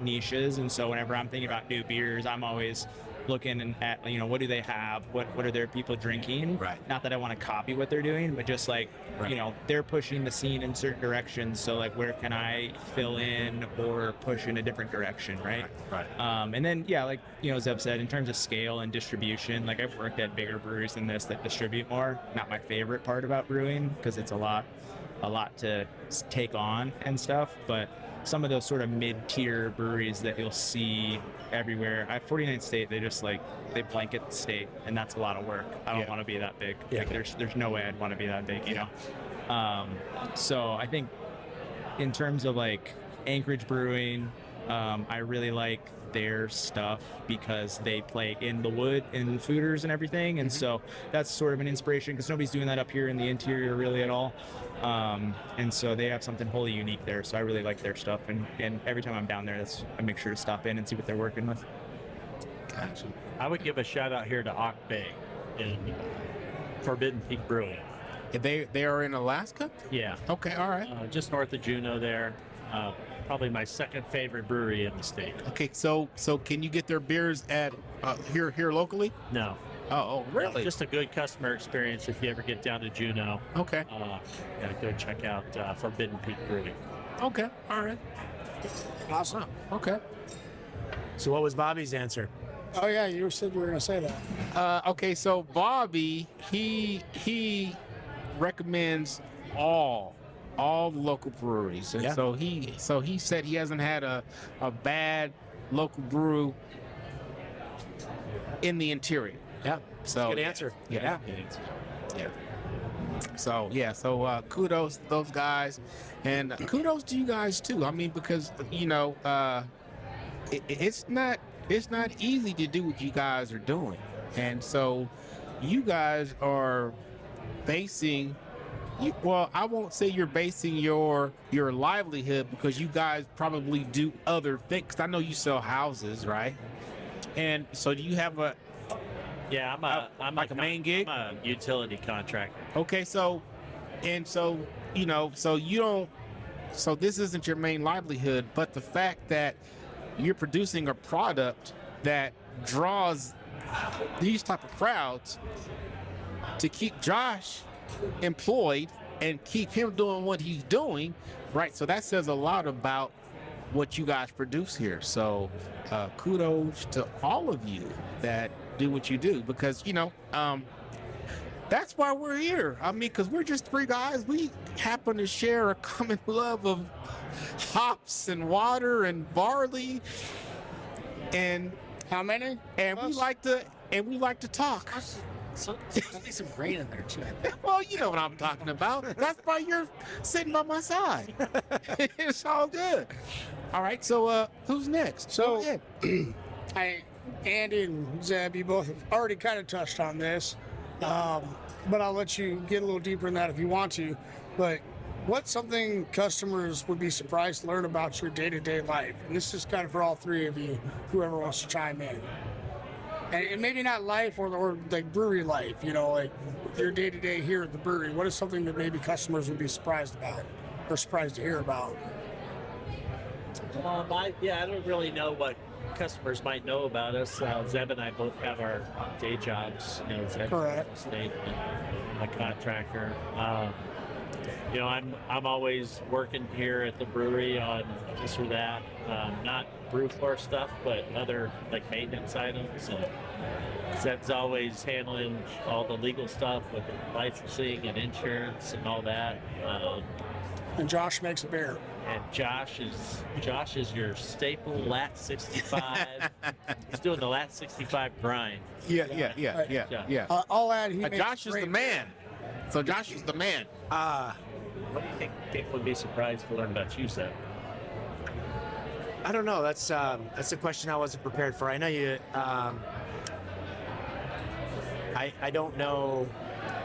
niches. And so whenever I'm thinking about new beers, I'm always looking at, you know, what do they have? What are their people drinking? Right. Not that I want to copy what they're doing, but just like, you know, they're pushing the scene in certain directions. So like, where can I fill in or push in a different direction, right? Right. And then, yeah, like, you know, Zeb said, in terms of scale and distribution, like I've worked at bigger breweries than this that distribute more. Not my favorite part about brewing, because it's a lot to take on and stuff, but some of those sort of mid-tier breweries that you'll see everywhere. At 49th State, they blanket the state, and that's a lot of work. I don't want to be that big. Yeah. Like there's no way I'd want to be that big, you know? So I think in terms of like Anchorage Brewing, I really like their stuff because they play in the wood and fooders and everything, and so that's sort of an inspiration because nobody's doing that up here in the interior really at all, and so they have something wholly unique there. So I really like their stuff, and every time I'm down there, I make sure to stop in and see what they're working with. Gotcha. I would give a shout out here to Ock Bay in Forbidden Peak Brewing. They are in Alaska? Yeah. Okay, all right. Just north of Juneau there. Probably my second favorite brewery in the state. Okay, so can you get their beers at here locally? No. Oh, really? Just a good customer experience if you ever get down to Juneau. Okay. Go check out Forbidden Peak Brewing. Okay, all right. Awesome. Okay. So what was Bobby's answer? Oh yeah, you said you were going to say that. Okay, so Bobby, he recommends all the local breweries, and so he said he hasn't had a bad local brew in the interior. Yeah. So good answer. Yeah. So kudos to those guys, and kudos to you guys too. I mean, because it's not easy to do what you guys are doing, and so you guys are basing. Well, I won't say you're basing your livelihood, because you guys probably do other things. I know you sell houses, right? And so do you have a? Yeah, I'm like a main gig. I'm a utility contractor. Okay, so you don't. So this isn't your main livelihood, but the fact that you're producing a product that draws these type of crowds to keep Josh employed and keep him doing what he's doing, right? So that says a lot about what you guys produce here. So kudos to all of you that do what you do, because that's why we're here. I mean, because we're just three guys. We happen to share a common love of hops and water and barley, and how many? And we like to talk. So there's be some grain in there too. Well, you know what I'm talking about. That's why you're sitting by my side. It's all good. All right, so who's next? So Andy and Zeb, you both have already kind of touched on this, but I'll let you get a little deeper in that if you want to. But what's something customers would be surprised to learn about your day-to-day life? And this is kind of for all three of you, whoever wants to chime in. And maybe not life or like brewery life, like your day-to-day here at the brewery. What is something that maybe customers would be surprised about or surprised to hear about? I don't really know what customers might know about us. Zeb and I both have our day jobs. Zeb's correct. State, and a contractor. I'm always working here at the brewery on this or that, not brew floor stuff, but other like maintenance items. And Zeb's always handling all the legal stuff with licensing and insurance and all that. And Josh makes a beer. And Josh is your staple lat 65. He's doing the lat 65 grind. Yeah. I'll add Josh is the man. So Josh is the man. What do you think people would be surprised to learn about you, Zeb? I don't know. That's a question I wasn't prepared for. I know you. I don't know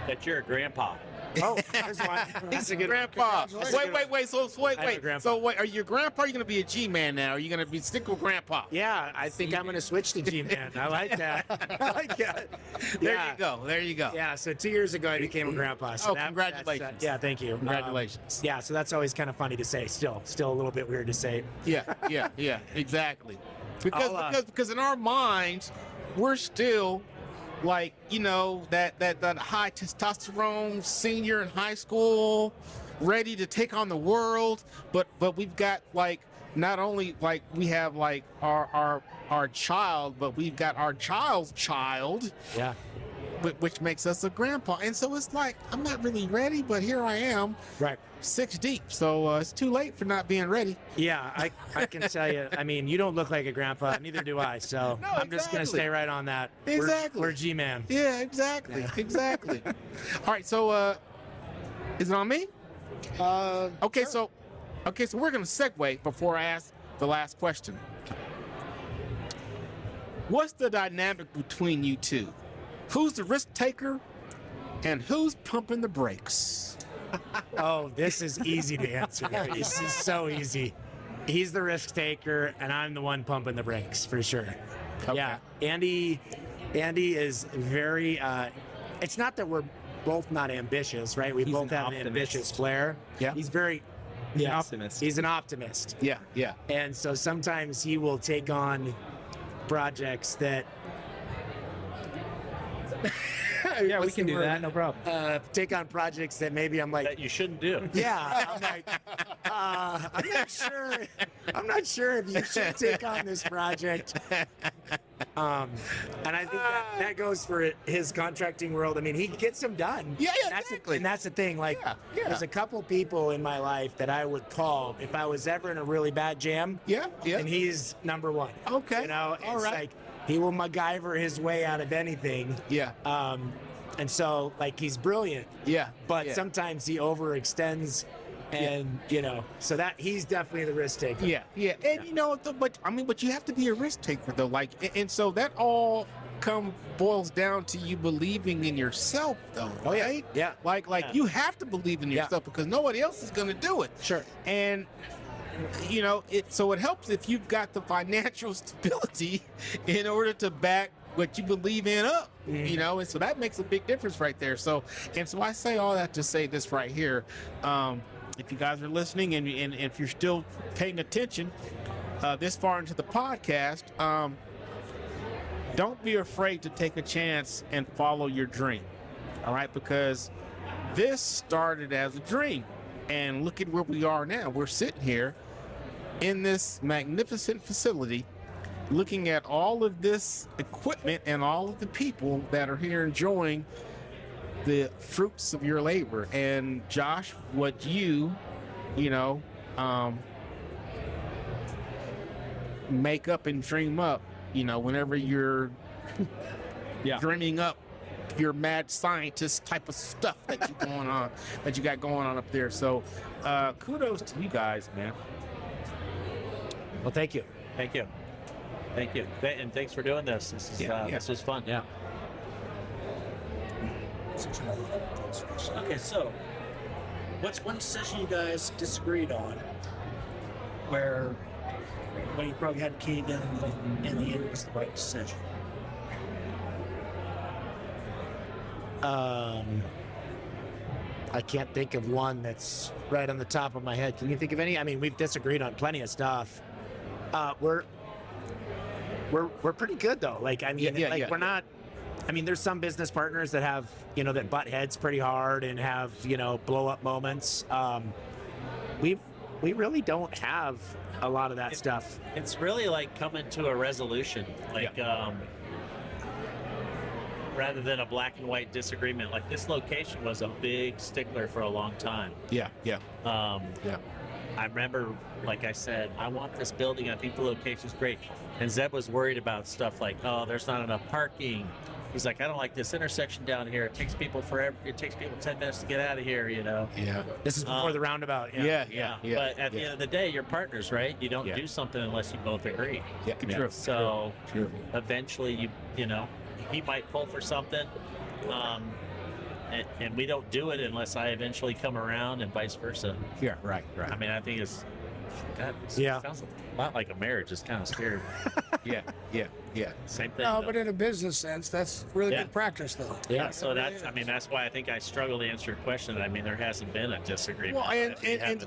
that you're a grandpa. Oh, there's one. He's a good grandpa. Wait. So wait, are you a grandpa? Or are you going to be a G-man now? Are you going to be stick with grandpa? Yeah, I think I'm going to switch to G-man. I like that. There you go. Yeah, so 2 years ago I became a grandpa. So congratulations. Yeah, thank you. Congratulations. Yeah, so that's always kind of funny to say. Still a little bit weird to say. Yeah, exactly. Because in our minds, we're still like, that high testosterone senior in high school, ready to take on the world, but we've got like, not only like we have like our child, but we've got our child's child. Yeah. Which makes us a grandpa. And so it's like, I'm not really ready, but here I am. Right. 6 deep. So it's too late for not being ready. Yeah, I can tell you. I mean, you don't look like a grandpa, neither do I. So no, I'm just going to stay right on that. Exactly. We're G-man. Yeah, exactly. Exactly. All right. So is it on me? Okay. Sure. So we're going to segue before I ask the last question. What's the dynamic between you two? Who's the risk taker and who's pumping the brakes? Oh, this is easy to answer. This is so easy. He's the risk taker and I'm the one pumping the brakes for sure. Okay. Yeah. Andy is very, it's not that we're both not ambitious, right? We both have an ambitious flair. Yeah. He's very, an optimist. He's an optimist. Yeah. And so sometimes he will take on projects that yeah, we can do that, no problem. Take on projects that maybe I'm like that you shouldn't do. Yeah, I'm like, I'm not sure if you should take on this project. And I think that goes for his contracting world. I mean, he gets them done. Yeah, exactly. And that's the thing. Like, there's a couple people in my life that I would call if I was ever in a really bad jam. Yeah. And he's number one. Okay. You know, all it's right. like he will MacGyver his way out of anything. Yeah. And so, like, he's brilliant. Yeah. But sometimes he overextends. And so that he's definitely the risk taker. Yeah. And but you have to be a risk taker though. Like, and so that all boils down to you believing in yourself though. Oh yeah. Right? Yeah. Like you have to believe in yourself because nobody else is going to do it. Sure. And so it helps if you've got the financial stability in order to back what you believe in up. And so that makes a big difference right there. So I say all that to say this right here. If you guys are listening and if you're still paying attention this far into the podcast, don't be afraid to take a chance and follow your dream. All right, because this started as a dream, and look at where we are now. We're sitting here in this magnificent facility, looking at all of this equipment and all of the people that are here enjoying the fruits of your labor. And Josh, what you make up and dream up, whenever you're dreaming up your mad scientist type of stuff that you got going on up there. So kudos to you guys, man. Well, thank you. Thank you. And thanks for doing this. This was fun. Yeah. Okay, so what's one decision you guys disagreed on where you probably had to cave in the end it was the right decision? I can't think of one that's right on the top of my head. Can you think of any? I mean, we've disagreed on plenty of stuff. We're pretty good though. Like, I mean, we're not. I mean, there's some business partners that have, that butt heads pretty hard and have, blow up moments. We really don't have a lot of that stuff. It's really like coming to a resolution, rather than a black and white disagreement. Like, this location was a big stickler for a long time. Yeah. I remember, like I said, I want this building. I think the location's great. And Zeb was worried about stuff like, oh, there's not enough parking. He's like, I don't like this intersection down here. It takes people forever. It takes people 10 minutes to get out of here, Yeah. This is before the roundabout. Yeah. But at the end of the day, you're partners, right? You don't do something unless you both agree. Yeah, true. So eventually, he might pull for something. And we don't do it unless I eventually come around and vice versa. Yeah, right. I mean, I think it sounds a lot like a marriage. It's kind of scary. Yeah. Same thing. No, though. but in a business sense, that's really good practice, though. Yeah. So that's why I think I struggle to answer your question. I mean, there hasn't been a disagreement.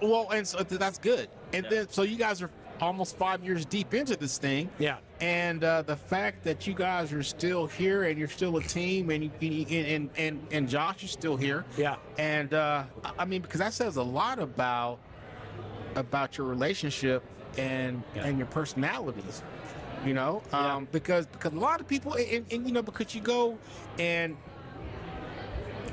Well, and so that's good. And then so you guys are almost 5 years deep into this thing. Yeah. And the fact that you guys are still here and you're still a team and Josh is still here. Yeah. And I mean, because that says a lot about your relationship and your personalities, because a lot of people and because you go and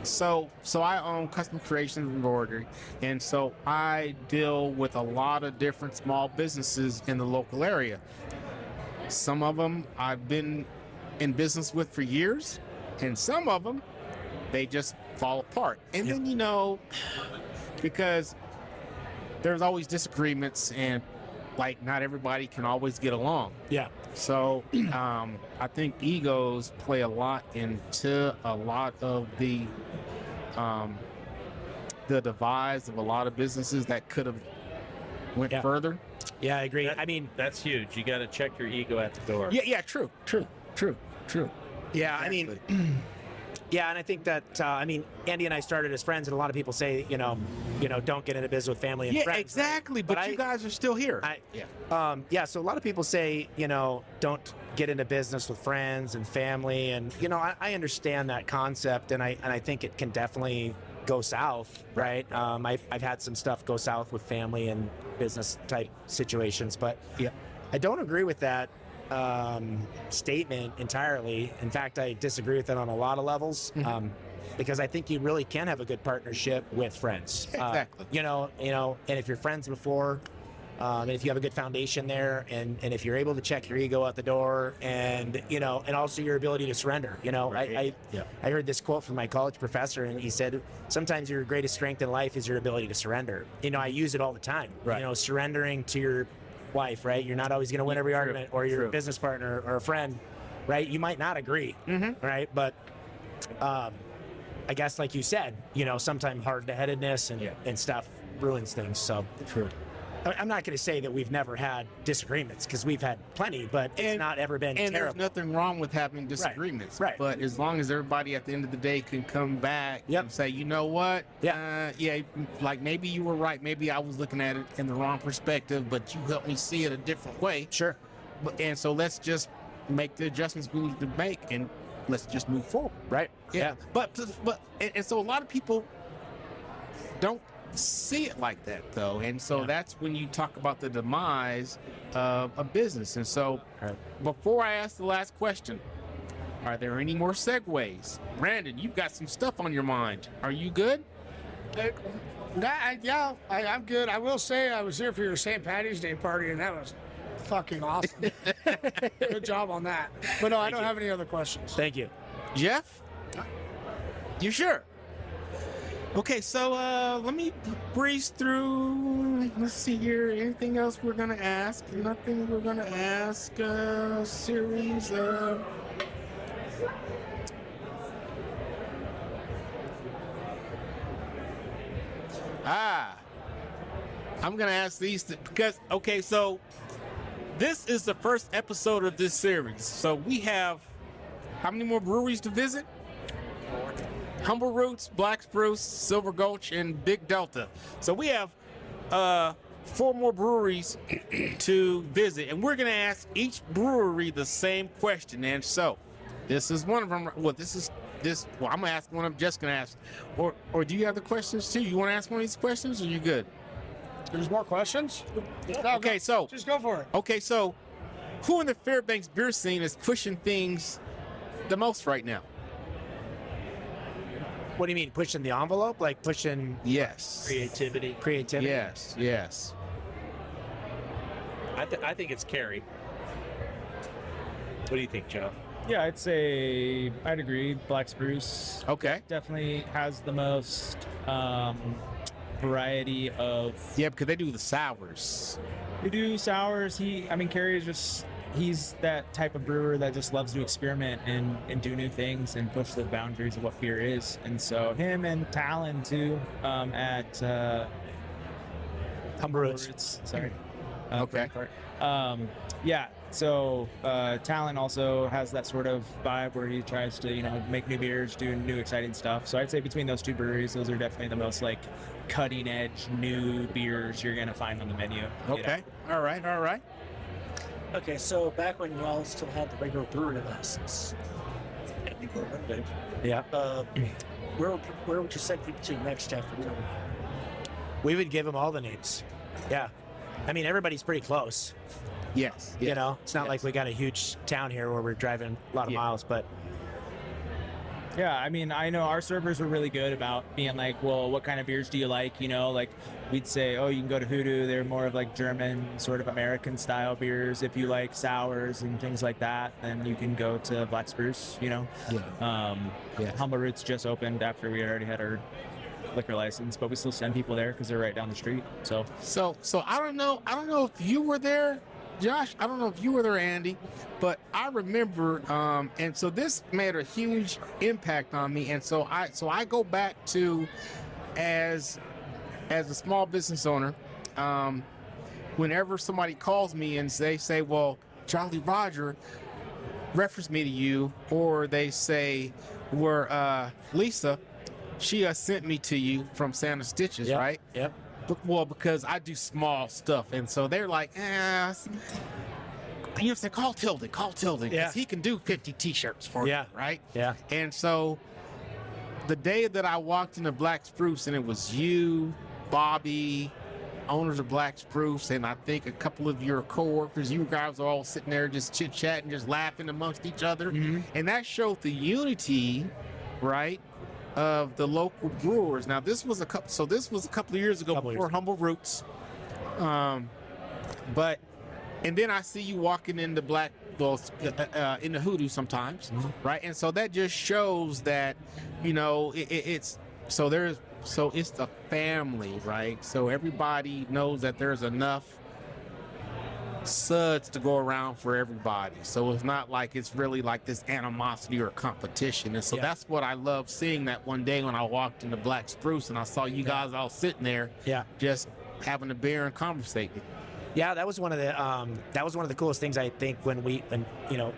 so I own Custom Creations Embroidery, and so I deal with a lot of different small businesses in the local area. Some of them I've been in business with for years, and some of them they just fall apart. And then because there's always disagreements, and like not everybody can always get along. Yeah. So I think egos play a lot into a lot of the demise of a lot of businesses that could have went further. Yeah, I agree. I mean, that's huge. You got to check your ego at the door. Yeah, true. Yeah, I mean, yeah, and I think that Andy and I started as friends, and a lot of people say, don't get into business with family and friends. Yeah, exactly. But you guys are still here. So a lot of people say, don't get into business with friends and family, and I understand that concept, and I think it can definitely go south, right? I've had some stuff go south with family and business type situations, but I don't agree with that statement entirely. In fact, I disagree with it on a lot of levels. Because I think you really can have a good partnership with friends. Exactly. And if you're friends before, and if you have a good foundation there, and if you're able to check your ego out the door, and also your ability to surrender. I heard this quote from my college professor, and he said, sometimes your greatest strength in life is your ability to surrender. I use it all the time. Right. Surrendering to your wife, right? You're not always going to win every argument, or your business partner or a friend, right? You might not agree, right? But I guess, like you said, sometimes hard-headedness and stuff ruins things. So true. I'm not going to say that we've never had disagreements, because we've had plenty, but it's not ever been and terrible. There's nothing wrong with having disagreements. Right. But as long as everybody at the end of the day can come back and say, you know what? Like maybe you were right. Maybe I was looking at it in the wrong perspective, but you helped me see it a different way. Sure. And so let's just make the adjustments we need to make, and let's just move forward. Right. Yeah. But so a lot of people don't see it like that, though. And so that's when you talk about the demise of a business. And so before I ask the last question, are there any more segues? Brandon, you've got some stuff on your mind. Are you good? I'm good. I will say I was here for your St. Patty's Day party, and that was fucking awesome. Good job on that. But no, I don't have any other questions. Thank you. Jeff? You sure? Okay, so let me breeze through. Let's see here. Anything else we're gonna ask? Nothing we're gonna ask. Series. I'm gonna ask these because so this is the first episode of this series. So we have how many more breweries to visit? Humble Roots, Black Spruce, Silver Gulch, and Big Delta. So we have 4 more breweries to visit, and we're going to ask each brewery the same question. And so this is one of them. Well, I'm going to ask one. I'm just going to ask. Or do you have the questions too? You want to ask one of these questions, or you good? There's more questions? No, okay, so just go for it. Okay, so who in the Fairbanks beer scene is pushing things the most right now? What do you mean, pushing the envelope? Like pushing... Yes. Creativity. Yes. I think it's Carrie. What do you think, Joe? Yeah, I'd agree. Black Spruce. Okay. Definitely has the most variety of... Yeah, because they do the sours. They do sours. Carrie is he's that type of brewer that just loves to experiment and do new things and push the boundaries of what beer is. And so him and Talon too at Humble Roots. Sorry. Okay. So Talon also has that sort of vibe where he tries to make new beers, do new exciting stuff. So I'd say between those two breweries, those are definitely the most like cutting edge new beers you're gonna find on the menu. Okay. All right. Okay, so back when y'all still had the regular brewery license, where would you send people to next after coming? We would give them all the names. Yeah. Everybody's pretty close. Yes. It's not like we got a huge town here where we're driving a lot of miles, but... Yeah, I know our servers were really good about being like, well, what kind of beers do you like? Like we'd say, oh, you can go to Hoodoo. They're more of like German, sort of American style beers. If you like sours and things like that, then you can go to Black Spruce, Humble Roots just opened after we already had our liquor license, but we still send people there because they're right down the street. So I don't know if you were there, Josh. I don't know if you were there, Andy, but I remember, and so this made a huge impact on me. And so I go back to as a small business owner, whenever somebody calls me and they say, well, Charlie Roger referenced me to you, or they say, Lisa, she sent me to you from Santa Stitches, right? Yep. Well, because I do small stuff, and so they're like, you say, call Tilden, because he can do 50 T-shirts for you, right? Yeah. And so the day that I walked into Black Spruce and it was you, Bobby, owners of Black Spruce, and I think a couple of your coworkers, you guys are all sitting there just chit-chatting, just laughing amongst each other. And that showed the unity, right, of the local brewers. Now, this was a couple of years ago before Humble Roots. But, and then I see you walking into in the Hoodoo sometimes, right? And so that just shows that, it's the family, right? So everybody knows that there's enough suds to go around for everybody. So it's not like it's really like this animosity or competition. And so that's what I love seeing, that one day when I walked into Black Spruce and I saw you guys all sitting there, just having a beer and conversating. Yeah, that was one of the coolest things, I think, when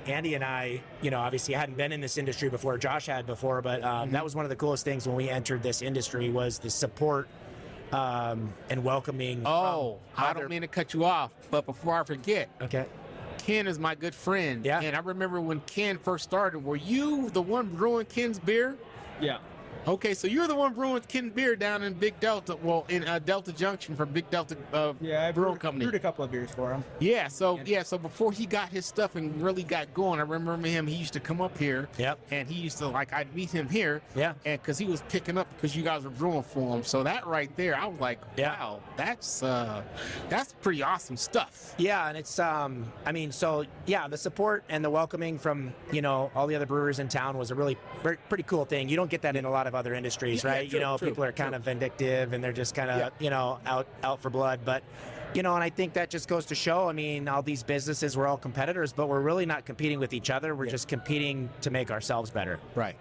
Andy and I, obviously hadn't been in this industry before. Josh had before, but that was one of the coolest things when we entered this industry, was the support and welcoming. Oh, I don't mean to cut you off, but before I forget, Ken is my good friend. Yeah. And I remember when Ken first started, were you the one brewing Ken's beer? Yeah. Okay, so you're the one brewing Ken beer down in Big Delta, in Delta Junction for Big Delta Brewing Company. Brewed a couple of beers for him. Yeah, so before he got his stuff and really got going, I remember him. He used to come up here. Yep. And he used to I'd meet him here. Yeah. And because he was picking up because you guys were brewing for him. So that right there, I was like, wow, that's pretty awesome stuff. Yeah, and it's the support and the welcoming from all the other brewers in town was a really pretty cool thing. You don't get that in a lot of other industries, right? True, people are kind of vindictive and they're just kind of, out for blood. But, and I think that just goes to show, all these businesses, we're all competitors, but we're really not competing with each other. We're just competing to make ourselves better. Right.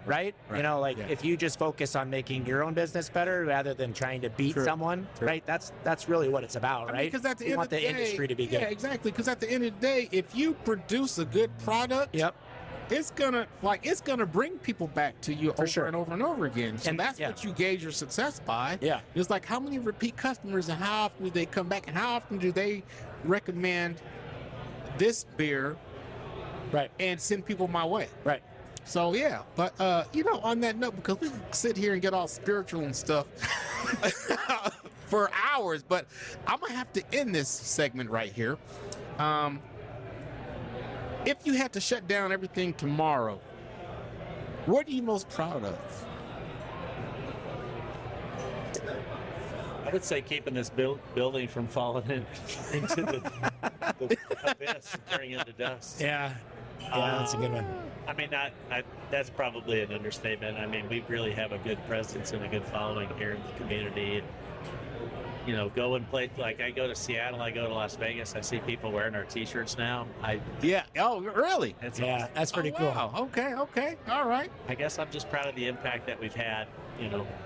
If you just focus on making your own business better rather than trying to beat someone, right? That's really what it's about, right? Because at the end of the day, industry to be good. Yeah, exactly. Because at the end of the day, if you produce a good product, it's gonna bring people back to you and over and over again. So that's what you gauge your success by. Yeah. It's like, how many repeat customers and how often do they come back and how often do they recommend this beer and send people my way. Right. So but on that note, because we can sit here and get all spiritual and stuff for hours, but I'm gonna have to end this segment right here. If you had to shut down everything tomorrow, what are you most proud of? I would say keeping this building from falling into the abyss and turning into dust. Yeah, that's a good one. That's probably an understatement. We really have a good presence and a good following here in the community. Go and play. Like, I go to Seattle, I go to Las Vegas, I see people wearing our T-shirts now. Oh, really? That's pretty cool. Wow. Okay, all right. I guess I'm just proud of the impact that we've had,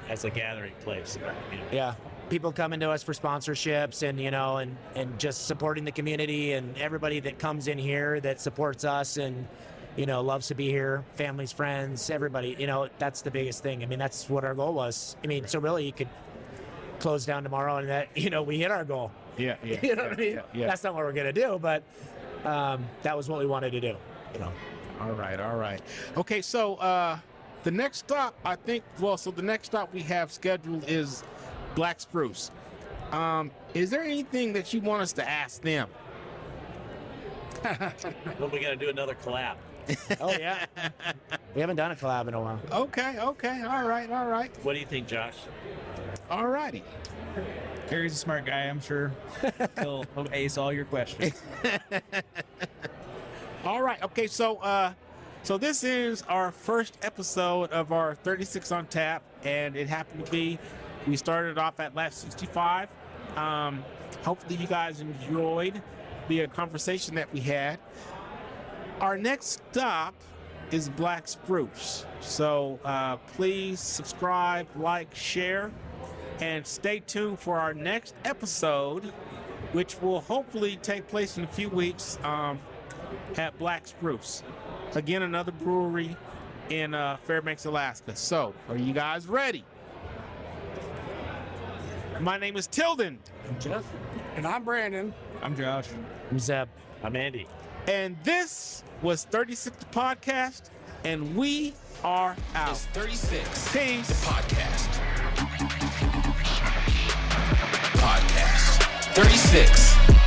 as a gathering place in our community. Yeah, people coming to us for sponsorships and just supporting the community, and everybody that comes in here that supports us and loves to be here, families, friends, everybody. That's the biggest thing. That's what our goal was. So really, you could close down tomorrow and that we hit our goal. Yeah. You know what I mean? Yeah. That's not what we're gonna do, but that was what we wanted to do. All right. Okay, so the next stop, the next stop we have scheduled is Black Spruce. Is there anything that you want us to ask them? Well, we gotta do another collab. Oh yeah. We haven't done a collab in a while. Okay. All right. What do you think, Josh? All righty. Harry's a smart guy, I'm sure. He'll ace all your questions. All right. Okay. So this is our first episode of our 36 on Tap, and it happened to be, we started off at Lab 65. Hopefully you guys enjoyed the conversation that we had. Our next stop is Black Spruce. So please subscribe, like, share, and stay tuned for our next episode, which will hopefully take place in a few weeks at Black Spruce. Again, another brewery in Fairbanks, Alaska. So, are you guys ready? My name is Tilden. I'm Jeff. And I'm Brandon. I'm Josh. I'm Zeb. I'm Andy. And this was 36 the Podcast, And we are out. It's 36. Peace. The podcast. Podcast. 36.